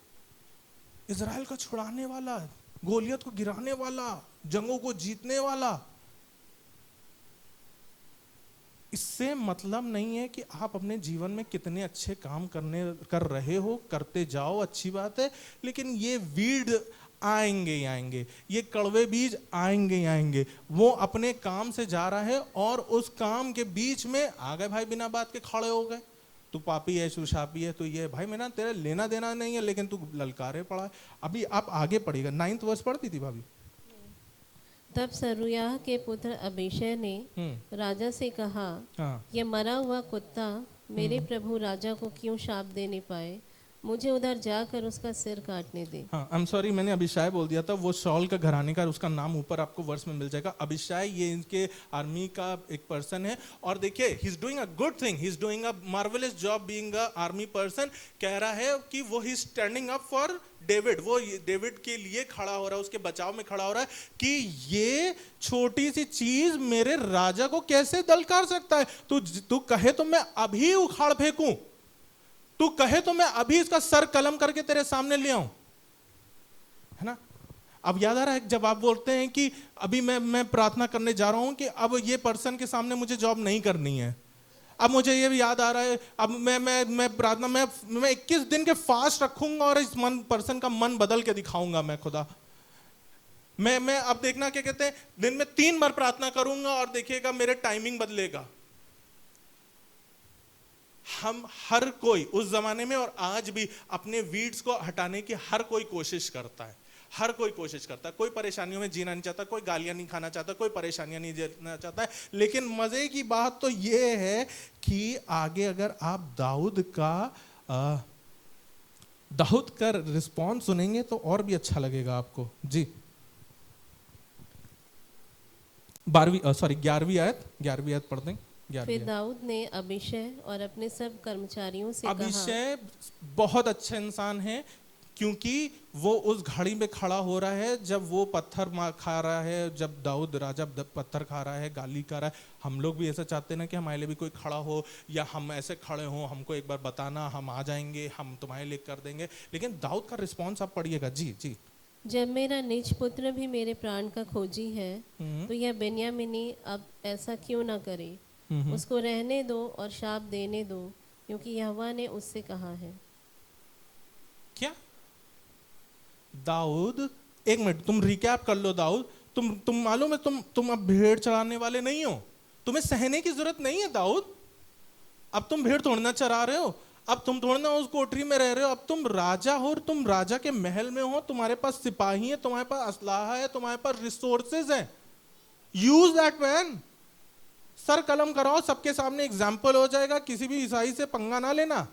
इज़राइल का छुड़ाने वाला, गोलियत को गिराने वाला, जंगों को जीतने वाला। इससे मतलब नहीं है कि आप अपने जीवन में कितने अच्छे काम कर रहे हो, करते जाओ, अच्छी बात है, लेकिन ये वीड आएंगे ही आएंगे, ये कड़वे बीज आएंगे ही आएंगे। वो अपने काम से जा रहा है और उस काम के बीच में आ गए भाई, बिना बात के खड़े हो गए, तू पापी है, तू शापी है, तो ये भाई मेरा तेरा लेना देना नहीं है, लेकिन तू ललकारे पड़ा है। अभी आप आगे पढ़िएगा, 9th वर्ष पढ़ती थी भाभी। तब सरूयाह के पुत्र अबीशै ने राजा से कहा, ये मरा हुआ कुत्ता मेरे प्रभु राजा को क्यों शाप देने पाए, मुझे उधर जाकर उसका सिर काटने दे। हाँ, आई एम सॉरी, मैंने अभिषाय बोल दिया था, वो शॉल का घराने का, उसका नाम ऊपर आपको वर्ष में मिल जाएगा। अभिषाय ये इनके आर्मी का एक पर्सन है, और देखिए he is doing a good thing, he is doing a marvellous job being a army person. कह रहा है कि वो ही स्टैंडिंग अप फॉर डेविड, वो डेविड के लिए खड़ा हो रहा है, उसके बचाव में खड़ा हो रहा है कि ये छोटी सी चीज मेरे राजा को कैसे दलकार सकता है। तू कहे तो मैं अभी उखाड़ फेंकूं, तू कहे तो मैं अभी इसका सर कलम करके तेरे सामने ले आऊं, है ना। अब याद आ रहा है जब आप बोलते हैं कि अभी मैं प्रार्थना करने जा रहा हूं कि अब ये पर्सन के सामने मुझे जॉब नहीं करनी है। अब मुझे ये भी याद आ रहा है, अब मैं प्रार्थना मैं 21 दिन के फास्ट रखूंगा और इस पर्सन का मन बदल के दिखाऊंगा मैं खुदा। मैं अब देखना क्या कहते हैं, दिन में 3 बार प्रार्थना करूंगा और देखिएगा मेरे टाइमिंग बदलेगा। हम हर कोई उस जमाने में और आज भी अपने वीड्स को हटाने की हर कोई कोशिश करता है, हर कोई कोशिश करता है। कोई परेशानियों में जीना नहीं चाहता, कोई गालियां नहीं खाना चाहता, कोई परेशानियां नहीं झेलना चाहता है। लेकिन मजे की बात तो ये है कि आगे अगर आप दाऊद का रिस्पॉन्स सुनेंगे तो और भी अच्छा लगेगा आपको। जी 11वीं आयत पढ़ दें। फिर दाऊद ने अबीशै और अपने सब कर्मचारियों से कहा, अबीशै बहुत अच्छा इंसान है, क्योंकि वो उस घड़ी में खड़ा हो रहा है जब वो पत्थर खा रहा है, जब दाऊद राजा पत्थर खा रहा है, गाली कर रहा है। हम लोग भी ऐसा चाहते हैं ना कि हमारे लिए भी कोई खड़ा हो, या हम ऐसे खड़े हो, हमको एक बार बताना, हम आ जाएंगे, हम तुम्हारे लिए कर देंगे। लेकिन दाऊद का रिस्पॉन्स आप पढ़िएगा। जी जब मेरा निज पुत्र भी मेरे प्राण का खोजी है, तो यह बेन्यामीनी अब ऐसा क्यों ना करे, उसको रहने दो और शाप देने दो, क्योंकि यहोवा ने उससे कहा है। क्या दाऊद, एक मिनट तुम रिकैप कर लो। दाऊद, तुम मालूम है तुम अब भेड़ चराने वाले नहीं हो, तुम्हें सहने की जरूरत नहीं है दाऊद। अब तुम भेड़ तोड़ना चरा रहे हो, अब तुम तोड़ना उस कोठरी में रह रहे हो, अब तुम राजा हो, तुम राजा के महल में हो, तुम्हारे पास सिपाही है, तुम्हारे पास असलाहा है, तुम्हारे पास रिसोर्सेज है। यूज दैट मैन, सर कलम कराओ, सबके सामने एग्जाम्पल हो जाएगा, किसी भी ईसाई से पंगा ना लेना।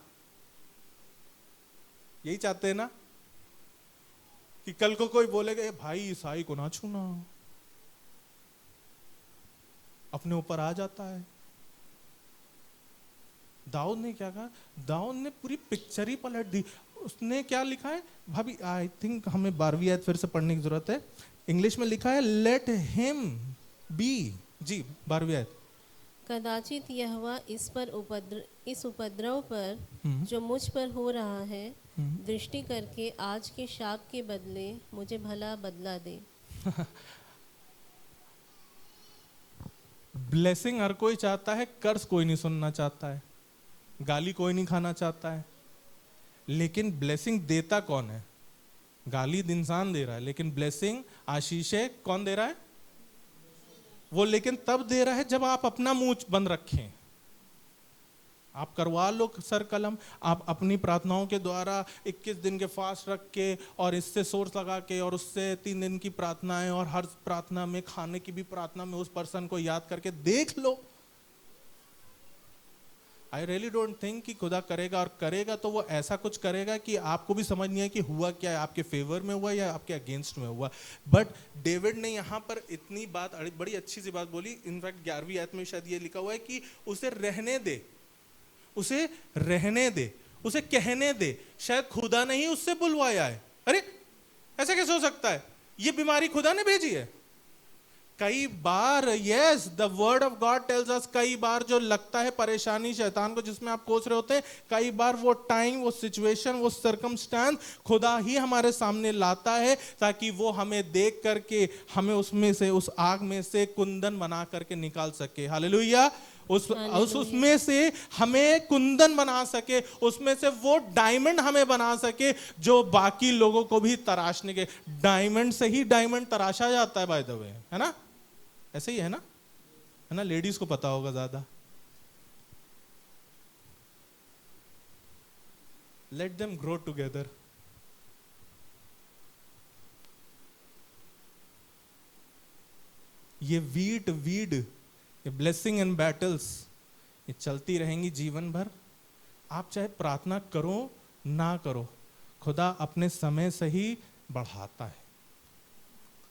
यही चाहते हैं ना कि कल को कोई बोलेगा भाई ईसाई को ना छूना, अपने ऊपर आ जाता है। दाऊद ने क्या कहा, दाऊद ने पूरी पिक्चर ही पलट दी। उसने क्या लिखा है भाभी, आई थिंक हमें 12वीं आयत फिर से पढ़ने की जरूरत है। इंग्लिश में लिखा है लेट हिम बी। जी 12वीं आयत। कदाचित यहोवा इस उपद्रव पर जो मुझ पर हो रहा है दृष्टि करके आज के शाप के बदले मुझे भला बदला दे। ब्लेसिंग हर कोई चाहता है, कर्ज कोई नहीं सुनना चाहता है, गाली कोई नहीं खाना चाहता है। लेकिन ब्लेसिंग देता कौन है? गाली इंसान दे रहा है, लेकिन ब्लेसिंग आशीषें कौन दे रहा है? वो लेकिन तब दे रहा है जब आप अपना मुंह बंद रखें। आप करवा लो सर कलम, आप अपनी प्रार्थनाओं के द्वारा 21 दिन के फास्ट रख के और इससे सोर्स लगा के और उससे 3 दिन की प्रार्थनाएं और हर प्रार्थना में खाने की भी प्रार्थना में उस पर्सन को याद करके देख लो। आई रियली डोंट थिंक कि खुदा करेगा, और करेगा तो वो ऐसा कुछ करेगा कि आपको भी समझ नहीं है कि हुआ क्या है, आपके फेवर में हुआ या आपके अगेंस्ट में हुआ। बट डेविड ने यहाँ पर इतनी बात, बड़ी अच्छी सी बात बोली। इनफैक्ट 11वीं आयत में शायद ये लिखा हुआ है कि उसे रहने दे, उसे रहने दे, उसे कहने दे। शायद खुदा ने ही उससे बुलवाया है। अरे ऐसा कैसे हो सकता है? ये बीमारी खुदा ने भेजी है? कई बार yes the word of God tells us, कई बार जो लगता है परेशानी शैतान को जिसमें आप कोस रहे होते हैं, कई बार वो टाइम, वो सिचुएशन, वो सर्कमस्टांस खुदा ही हमारे सामने लाता है ताकि वो हमें देख करके हमें उसमें से, उस आग में से कुंदन बना करके निकाल सके। हालेलुया। उसमें से हमें कुंदन बना सके, उसमें से वो डायमंड हमें बना सके जो बाकी लोगों को भी तराशने के। डायमंड से ही डायमंड तराशा जाता है बाय द वे, है ना? ऐसे ही है ना? लेडीज को पता होगा ज्यादा। Late them grow together. ये वीड, ये ब्लेसिंग एंड बैटल्स, ये चलती रहेंगी जीवन भर। आप चाहे प्रार्थना करो ना करो, खुदा अपने समय से ही बढ़ाता है,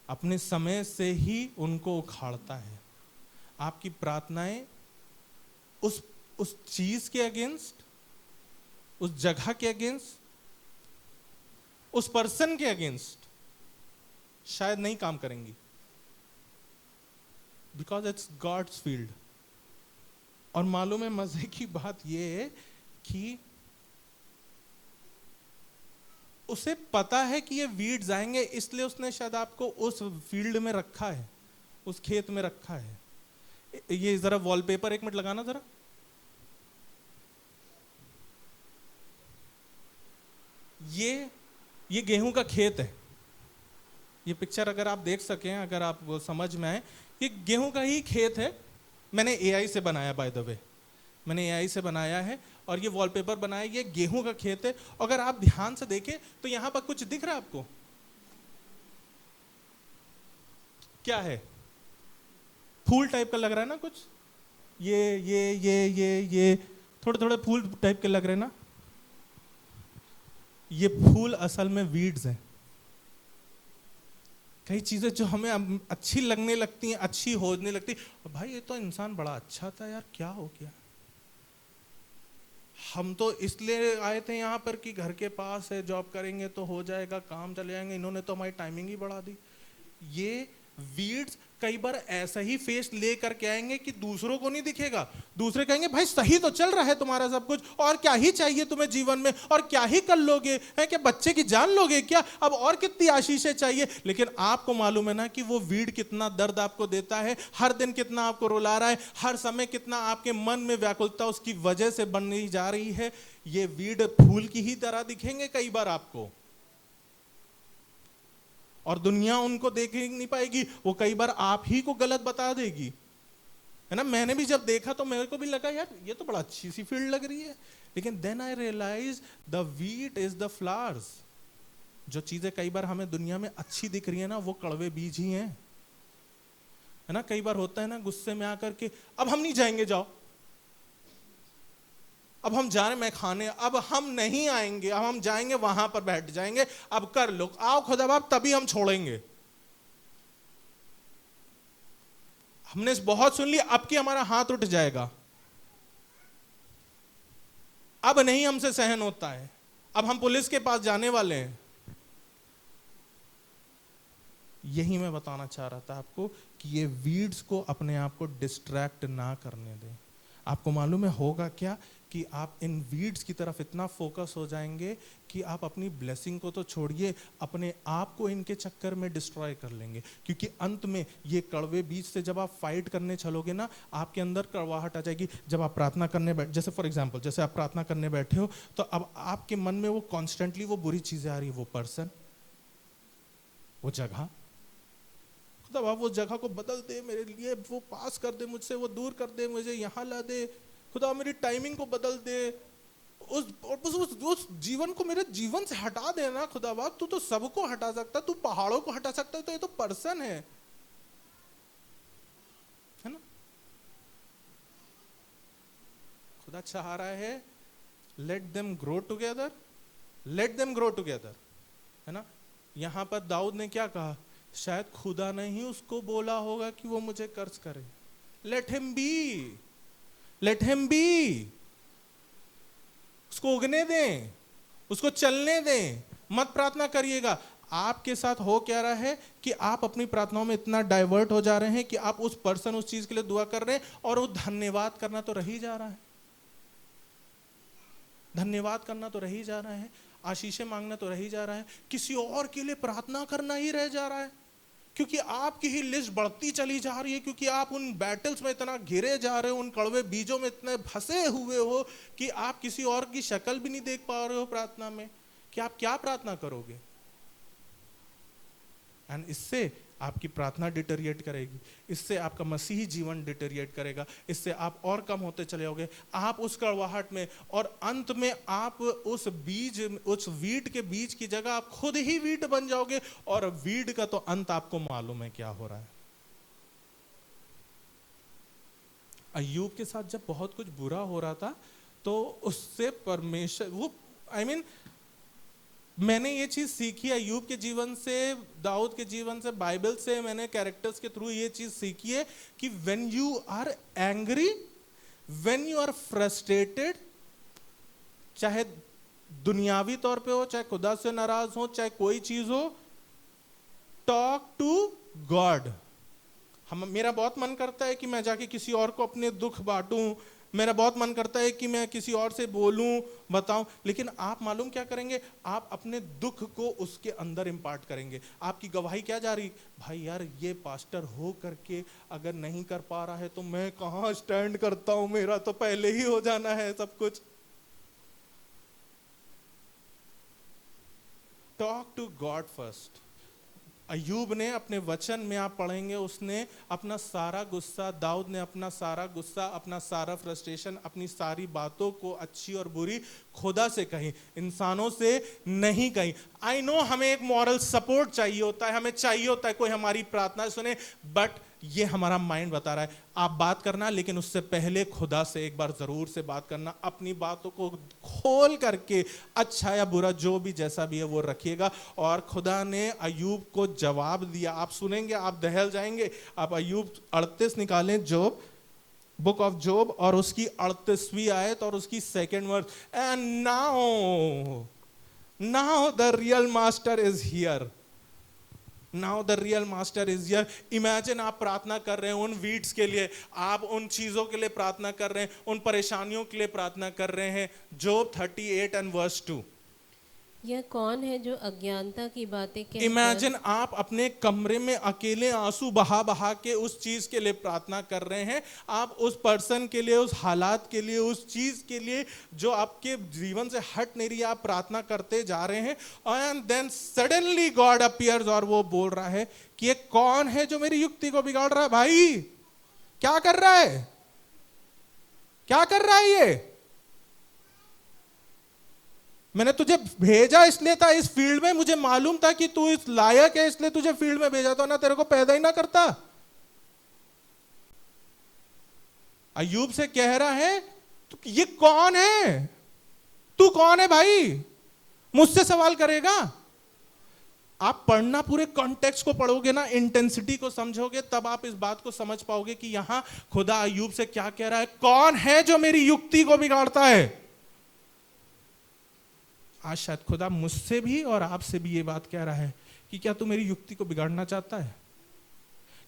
अपने समय से ही उनको उखाड़ता है। आपकी प्रार्थनाएं उस चीज के अगेंस्ट, उस जगह के अगेंस्ट, उस पर्सन के अगेंस्ट शायद नहीं काम करेंगी, बिकॉज इट्स गॉड्स फील्ड। और मालूम है मजे की बात यह है कि उसे पता है कि ये वीड्स आएंगे, इसलिए उसने शायद आपको उस फील्ड में रखा है, उस खेत में रखा है। ये जरा वॉलपेपर 1 मिनट लगाना जरा। ये गेहूं का खेत है। ये पिक्चर अगर आप देख सकें, अगर आप वो समझ में आए, ये गेहूं का ही खेत है। मैंने एआई से बनाया, बाय द वे, मैंने एआई से बनाया है और ये वॉलपेपर बनाया। ये गेहूं का खेत है। अगर आप ध्यान से देखें तो यहां पर कुछ दिख रहा है आपको? क्या है? फूल टाइप का लग रहा है ना कुछ? ये थोड़े थोड़े फूल टाइप के लग रहे हैं ना? ये फूल असल में वीड्स हैं। कई चीजें जो हमें अच्छी लगने लगती हैं, अच्छी होने लगती, भाई ये तो इंसान बड़ा अच्छा था यार, क्या हो गया? हम तो इसलिए आए थे यहाँ पर कि घर के पास है, जॉब करेंगे तो हो जाएगा, काम चले जाएंगे, इन्होंने तो हमारी टाइमिंग ही बढ़ा दी। ये वीड्स कई बार ऐसा ही फेस ले करके आएंगे कि दूसरों को नहीं दिखेगा। दूसरे कहेंगे भाई सही तो चल रहा है तुम्हारा सब कुछ, और क्या ही चाहिए तुम्हें जीवन में, और क्या ही कर लोगे, है क्या बच्चे की जान लोगे क्या, अब और कितनी आशीषें चाहिए। लेकिन आपको मालूम है ना कि वो वीड कितना दर्द आपको देता है, हर दिन कितना आपको रुला रहा है, हर समय कितना आपके मन में व्याकुलता उसकी वजह से बनने जा रही है। ये वीड फूल की ही तरह दिखेंगे कई बार आपको, और दुनिया उनको देख ही नहीं पाएगी। वो कई बार आप ही को गलत बता देगी, है ना? मैंने भी जब देखा तो मेरे को भी लगा यार ये तो बड़ा अच्छी सी फील्ड लग रही है, लेकिन then I realise the weed is the flowers. जो चीजें कई बार हमें दुनिया में अच्छी दिख रही है ना, वो कड़वे बीज ही हैं, है ना? कई बार होता है ना गुस्से में आकर के अब हम नहीं जाएंगे, जाओ, अब हम जा रहे मैं खाने, अब हम नहीं आएंगे, अब हम जाएंगे वहां पर बैठ जाएंगे, अब कर लो, आओ खुदा बाप तभी हम छोड़ेंगे। हमने बहुत सुन लिया, अब कि हमारा हाथ उठ जाएगा, अब नहीं हमसे सहन होता है, अब हम पुलिस के पास जाने वाले हैं। यही मैं बताना चाह रहा था आपको कि ये वीड्स को अपने आप को डिस्ट्रैक्ट ना करने दें। आपको मालूम है होगा क्या कि आप इन वीड्स की तरफ इतना फोकस हो जाएंगे कि आप अपनी ब्लेसिंग को तो छोड़िए, अपने आप को इनके चक्कर में डिस्ट्रॉय कर लेंगे। क्योंकि अंत में ये कड़वे बीज से जब आप फाइट करने चलोगे ना, आपके अंदर कड़वाहट आ जाएगी। जब आप प्रार्थना करने बैठ, जैसे फॉर एग्जांपल जैसे आप प्रार्थना करने बैठे हो, तो अब आपके मन में वो कॉन्स्टेंटली वो बुरी चीजें आ रही है, वो पर्सन, वो जगह, खुदा आप वो जगह को बदल दे मेरे लिए, वो पास कर दे मुझसे, वो दूर कर दे, मुझे यहाँ ला दे, खुदा मेरी टाइमिंग को बदल दे, उस जीवन को मेरे जीवन से हटा देना। खुदा बाप तू तो सबको हटा सकता, तू पहाड़ों को हटा सकता है, तो ये तो पर्सन है ना। खुदा चाह रहा है late them grow together, late them grow together, है ना। यहां पर दाऊद ने क्या कहा, शायद खुदा ने ही उसको बोला होगा कि वो मुझे कर्ज करे। Let him B, let him B, उसको उगने दें, उसको चलने दें, मत प्रार्थना करिएगा। आपके साथ हो क्या रहा है कि आप अपनी प्रार्थनाओं में इतना डाइवर्ट हो जा रहे हैं कि आप उस पर्सन, उस चीज के लिए दुआ कर रहे हैं, और वो धन्यवाद करना तो रह ही जा रहा है, धन्यवाद करना तो रह ही जा रहा है, आशीषें मांगना तो रह ही जा रहा है, किसी और के लिए प्रार्थना करना ही रह जा रहा है। क्योंकि आपकी ही लिस्ट बढ़ती चली जा रही है, क्योंकि आप उन बैटल्स में इतना घिरे जा रहे हो, उन कड़वे बीजों में इतने फंसे हुए हो कि आप किसी और की शक्ल भी नहीं देख पा रहे हो प्रार्थना में कि आप क्या प्रार्थना करोगे। एंड इससे आपकी प्रार्थना डिटेरिएट करेगी, इससे आपका मसीही जीवन डिटेरिएट करेगा, इससे आप और कम होते चले जाओगे, आप उस कड़वाहट में, और अंत में आप उस बीज, उस वीट के बीज की जगह आप खुद ही वीट बन जाओगे। और वीट का तो अंत आपको मालूम है क्या हो रहा है। अय्यूब के साथ जब बहुत कुछ बुरा हो रहा था, तो उससे परमेश्वर, वो मैंने ये चीज सीखी अय्यूब के जीवन से, दाऊद के जीवन से, बाइबल से, मैंने कैरेक्टर्स के थ्रू ये चीज सीखी है कि when you are angry, when you are frustrated, चाहे दुनियावी तौर पे हो, चाहे खुदा से नाराज हो, चाहे कोई चीज हो, टॉक टू गॉड। मेरा बहुत मन करता है कि मैं जाके किसी और को अपने दुख बांटूं, मेरा बहुत मन करता है कि मैं किसी और से बोलूं, बताऊं, लेकिन आप मालूम क्या करेंगे, आप अपने दुख को उसके अंदर इंपार्ट करेंगे। आपकी गवाही क्या जा रही, भाई यार ये पास्टर हो करके अगर नहीं कर पा रहा है तो मैं कहां स्टैंड करता हूं, मेरा तो पहले ही हो जाना है सब कुछ। Talk to God first. Ayyub ने अपने वचन में आप पढ़ेंगे, उसने अपना सारा गुस्सा, दाऊद ने अपना सारा गुस्सा, अपना सारा फ्रस्ट्रेशन, अपनी सारी बातों को अच्छी और बुरी खुदा से कही, इंसानों से नहीं कही। आई नो हमें एक मॉरल सपोर्ट चाहिए होता है, हमें चाहिए होता है कोई हमारी प्रार्थना सुने, बट ये हमारा माइंड बता रहा है आप बात करना, लेकिन उससे पहले खुदा से एक बार जरूर से बात करना, अपनी बातों को खोल करके, अच्छा या बुरा जो भी जैसा भी है वो रखिएगा। और खुदा ने अय्यूब को जवाब दिया, आप सुनेंगे आप दहल जाएंगे। आप अय्यूब 38 निकालें, जोब, बुक ऑफ जोब, और उसकी 38वीं आयत और उसकी 2nd verse. And now the real master is here, now the real master is here. Imagine आप प्रार्थना कर रहे हैं उन वीड्स के लिए, आप उन चीजों के लिए प्रार्थना कर रहे हैं, उन परेशानियों के लिए प्रार्थना कर रहे हैं। जोब 38 एंड वर्स 2। यह कौन है जो अज्ञानता की बातें कहकर, इमेजिन आप अपने कमरे में अकेले आंसू बहा बहा के उस चीज के लिए प्रार्थना कर रहे हैं, आप उस पर्सन के लिए, उस हालात के लिए, उस चीज के लिए जो आपके जीवन से हट नहीं रही है, आप प्रार्थना करते जा रहे हैं। And then suddenly God appears और वो बोल रहा है कि ये कौन है जो मेरी युक्ति को बिगाड़ रहा है। भाई क्या कर रहा है, क्या कर रहा है ये? मैंने तुझे भेजा इसलिए था इस फील्ड में, मुझे मालूम था कि तू इस लायक है, इसलिए तुझे फील्ड में भेजा था, ना तेरे को पैदा ही ना करता। अय्यूब से कह रहा है ये कौन है, तू कौन है भाई, मुझसे सवाल करेगा। आप पढ़ना, पूरे कॉन्टेक्स्ट को पढ़ोगे ना, इंटेंसिटी को समझोगे, तब आप इस बात को समझ पाओगे कि यहां खुदा अय्यूब से क्या कह रहा है, कौन है जो मेरी युक्ति को बिगाड़ता है। आज शायद खुदा मुझसे भी और आपसे भी ये बात कह रहा है कि क्या तू मेरी युक्ति को बिगाड़ना चाहता है?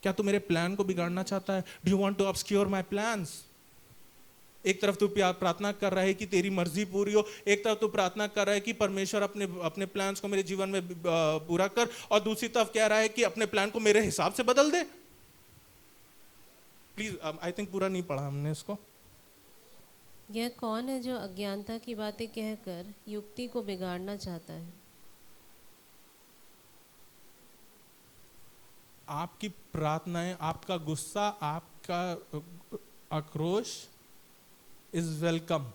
क्या तू मेरे प्लान को बिगाड़ना चाहता है? Do you want to obscure my plans? एक तरफ तू प्रार्थना कर रहा है कि तेरी मर्जी पूरी हो, एक तरफ तू प्रार्थना कर रहा है कि परमेश्वर अपने अपने प्लान्स को मेरे जीवन में पूरा कर, और दूसरी तरफ कह रहा है कि अपने प्लान को मेरे हिसाब से बदल दे। प्लीज, आई थिंक पूरा नहीं पढ़ा हमने इसको। यह कौन है जो अज्ञानता की बातें कहकर युक्ति को बिगाड़ना चाहता है? आपकी प्रार्थनाएं, आपका गुस्सा, आपका आक्रोश इज वेलकम।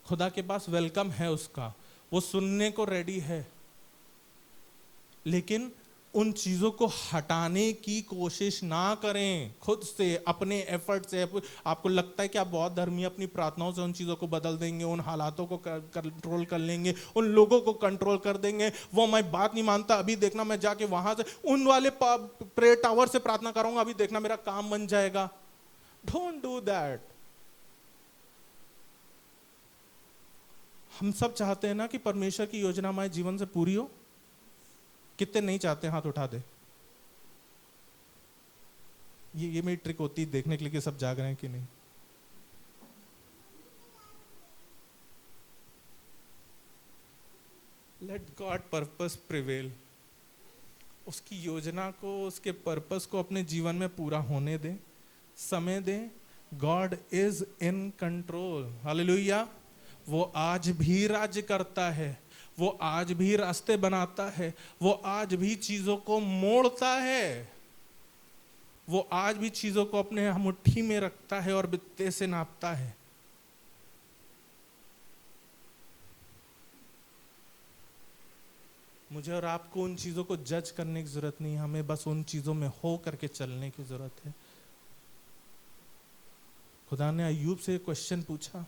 खुदा के पास वेलकम है उसका, वो सुनने को रेडी है, लेकिन उन चीजों को हटाने की कोशिश ना करें खुद से, अपने एफर्ट से। आपको लगता है कि आप बहुत धर्मी, अपनी प्रार्थनाओं से उन चीजों को बदल देंगे, उन हालातों को कंट्रोल कर लेंगे, उन लोगों को कंट्रोल कर देंगे। वो मैं बात नहीं मानता, अभी देखना मैं जाके वहां से उन वाले प्रेयर टावर से प्रार्थना करूंगा, अभी देखना मेरा काम बन जाएगा। Don't do that. हम सब चाहते हैं ना कि परमेश्वर की योजना हमारे जीवन से पूरी हो। कितने नहीं चाहते? हाथ उठा दे। ये मेरी ट्रिक होती है देखने के लिए कि सब जाग रहे हैं कि नहीं। Let God purpose prevail. उसकी योजना को, उसके पर्पस को अपने जीवन में पूरा होने दे, समय दे। God is in control. Hallelujah. वो आज भी राज्य करता है, वो आज भी रास्ते बनाता है, वो आज भी चीजों को मोड़ता है, वो आज भी चीजों को अपने मुट्ठी में रखता है और बित्ते से नापता है। मुझे और आपको उन चीजों को जज करने की जरूरत नहीं, हमें बस उन चीजों में हो करके चलने की जरूरत है। खुदा ने अय्यूब से क्वेश्चन पूछा।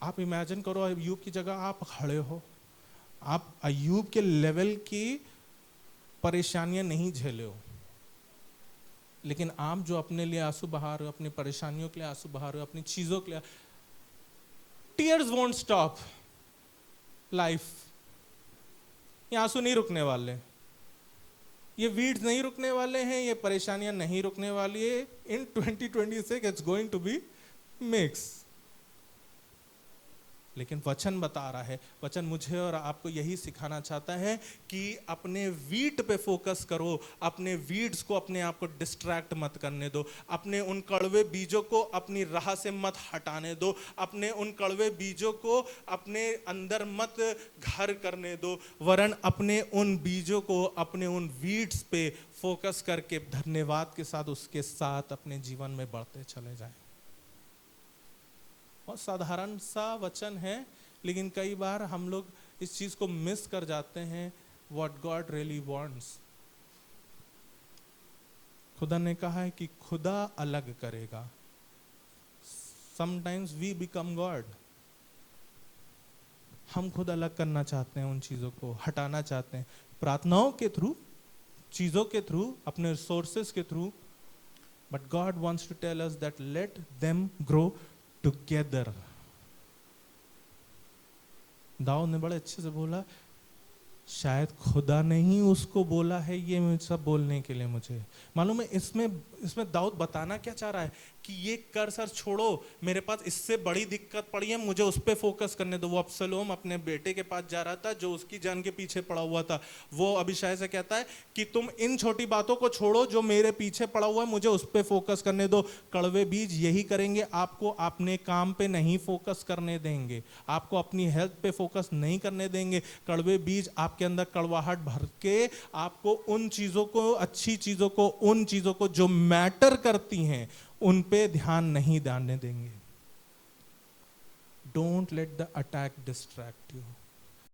आप इमेजिन करो, अय्यूब की जगह आप खड़े हो, आप अय्यूब के लेवल की परेशानियां नहीं झेले हो, लेकिन आप जो अपने लिए आंसू बहा रहे हो, अपनी परेशानियों के लिए आंसू बहा रहे हो, अपनी चीजों के लिए, टीयर्स वोंट स्टॉप लाइफ। ये आंसू नहीं रुकने वाले, ये वीड्स नहीं रुकने वाले हैं, ये परेशानियां नहीं रुकने वाली है। In 2026 it's going to be mix. लेकिन वचन बता रहा है, वचन मुझे और आपको यही सिखाना चाहता है कि अपने वीट पे फोकस करो, अपने वीड्स को, अपने आप को डिस्ट्रैक्ट मत करने दो, अपने उन कड़वे बीजों को अपनी राह से मत हटाने दो, अपने उन कड़वे बीजों को अपने अंदर मत घर करने दो, वरन अपने उन बीजों को, अपने उन वीड्स पे फोकस करके धन्यवाद के साथ उसके साथ अपने जीवन में बढ़ते चले जाएं। बहुत साधारण सा वचन है, लेकिन कई बार हम लोग इस चीज को मिस कर जाते हैं, व्हाट गॉड रियली वांट्स। खुदा ने कहा है कि खुदा अलग करेगा। Sometimes we become God. हम खुद अलग करना चाहते हैं, उन चीजों को हटाना चाहते हैं, प्रार्थनाओं के थ्रू, चीजों के थ्रू, अपने रिसोर्सेस के through. But God wants to tell us that let them grow together. Daud ने बड़े अच्छे से बोला, शायद खुदा ने ही उसको बोला है ये सब बोलने के लिए। मुझे मालूम है इसमें दाऊद बताना क्या चाह रहा है कि ये कर सर छोड़ो, मेरे पास इससे बड़ी दिक्कत पड़ी है, मुझे उस पर फोकस करने दो। वो अब्सलोम अपने बेटे के पास जा रहा था जो उसकी जान के पीछे पड़ा हुआ था। वो अबीशै से कहता है कि तुम इन छोटी बातों को छोड़ो जो मेरे पीछे पड़ा हुआ है, मुझे उस पर फोकस करने दो। कड़वे बीज यही करेंगे, आपको अपने काम पे नहीं फोकस करने देंगे, आपको अपनी हेल्थ पे फोकस नहीं करने देंगे। कड़वे बीज आपके अंदर कड़वाहट भर के आपको उन चीजों को, अच्छी चीजों को, उन चीजों को जो मैटर करती हैं उन पे ध्यान नहीं डालने देंगे। Don't let the attack distract you.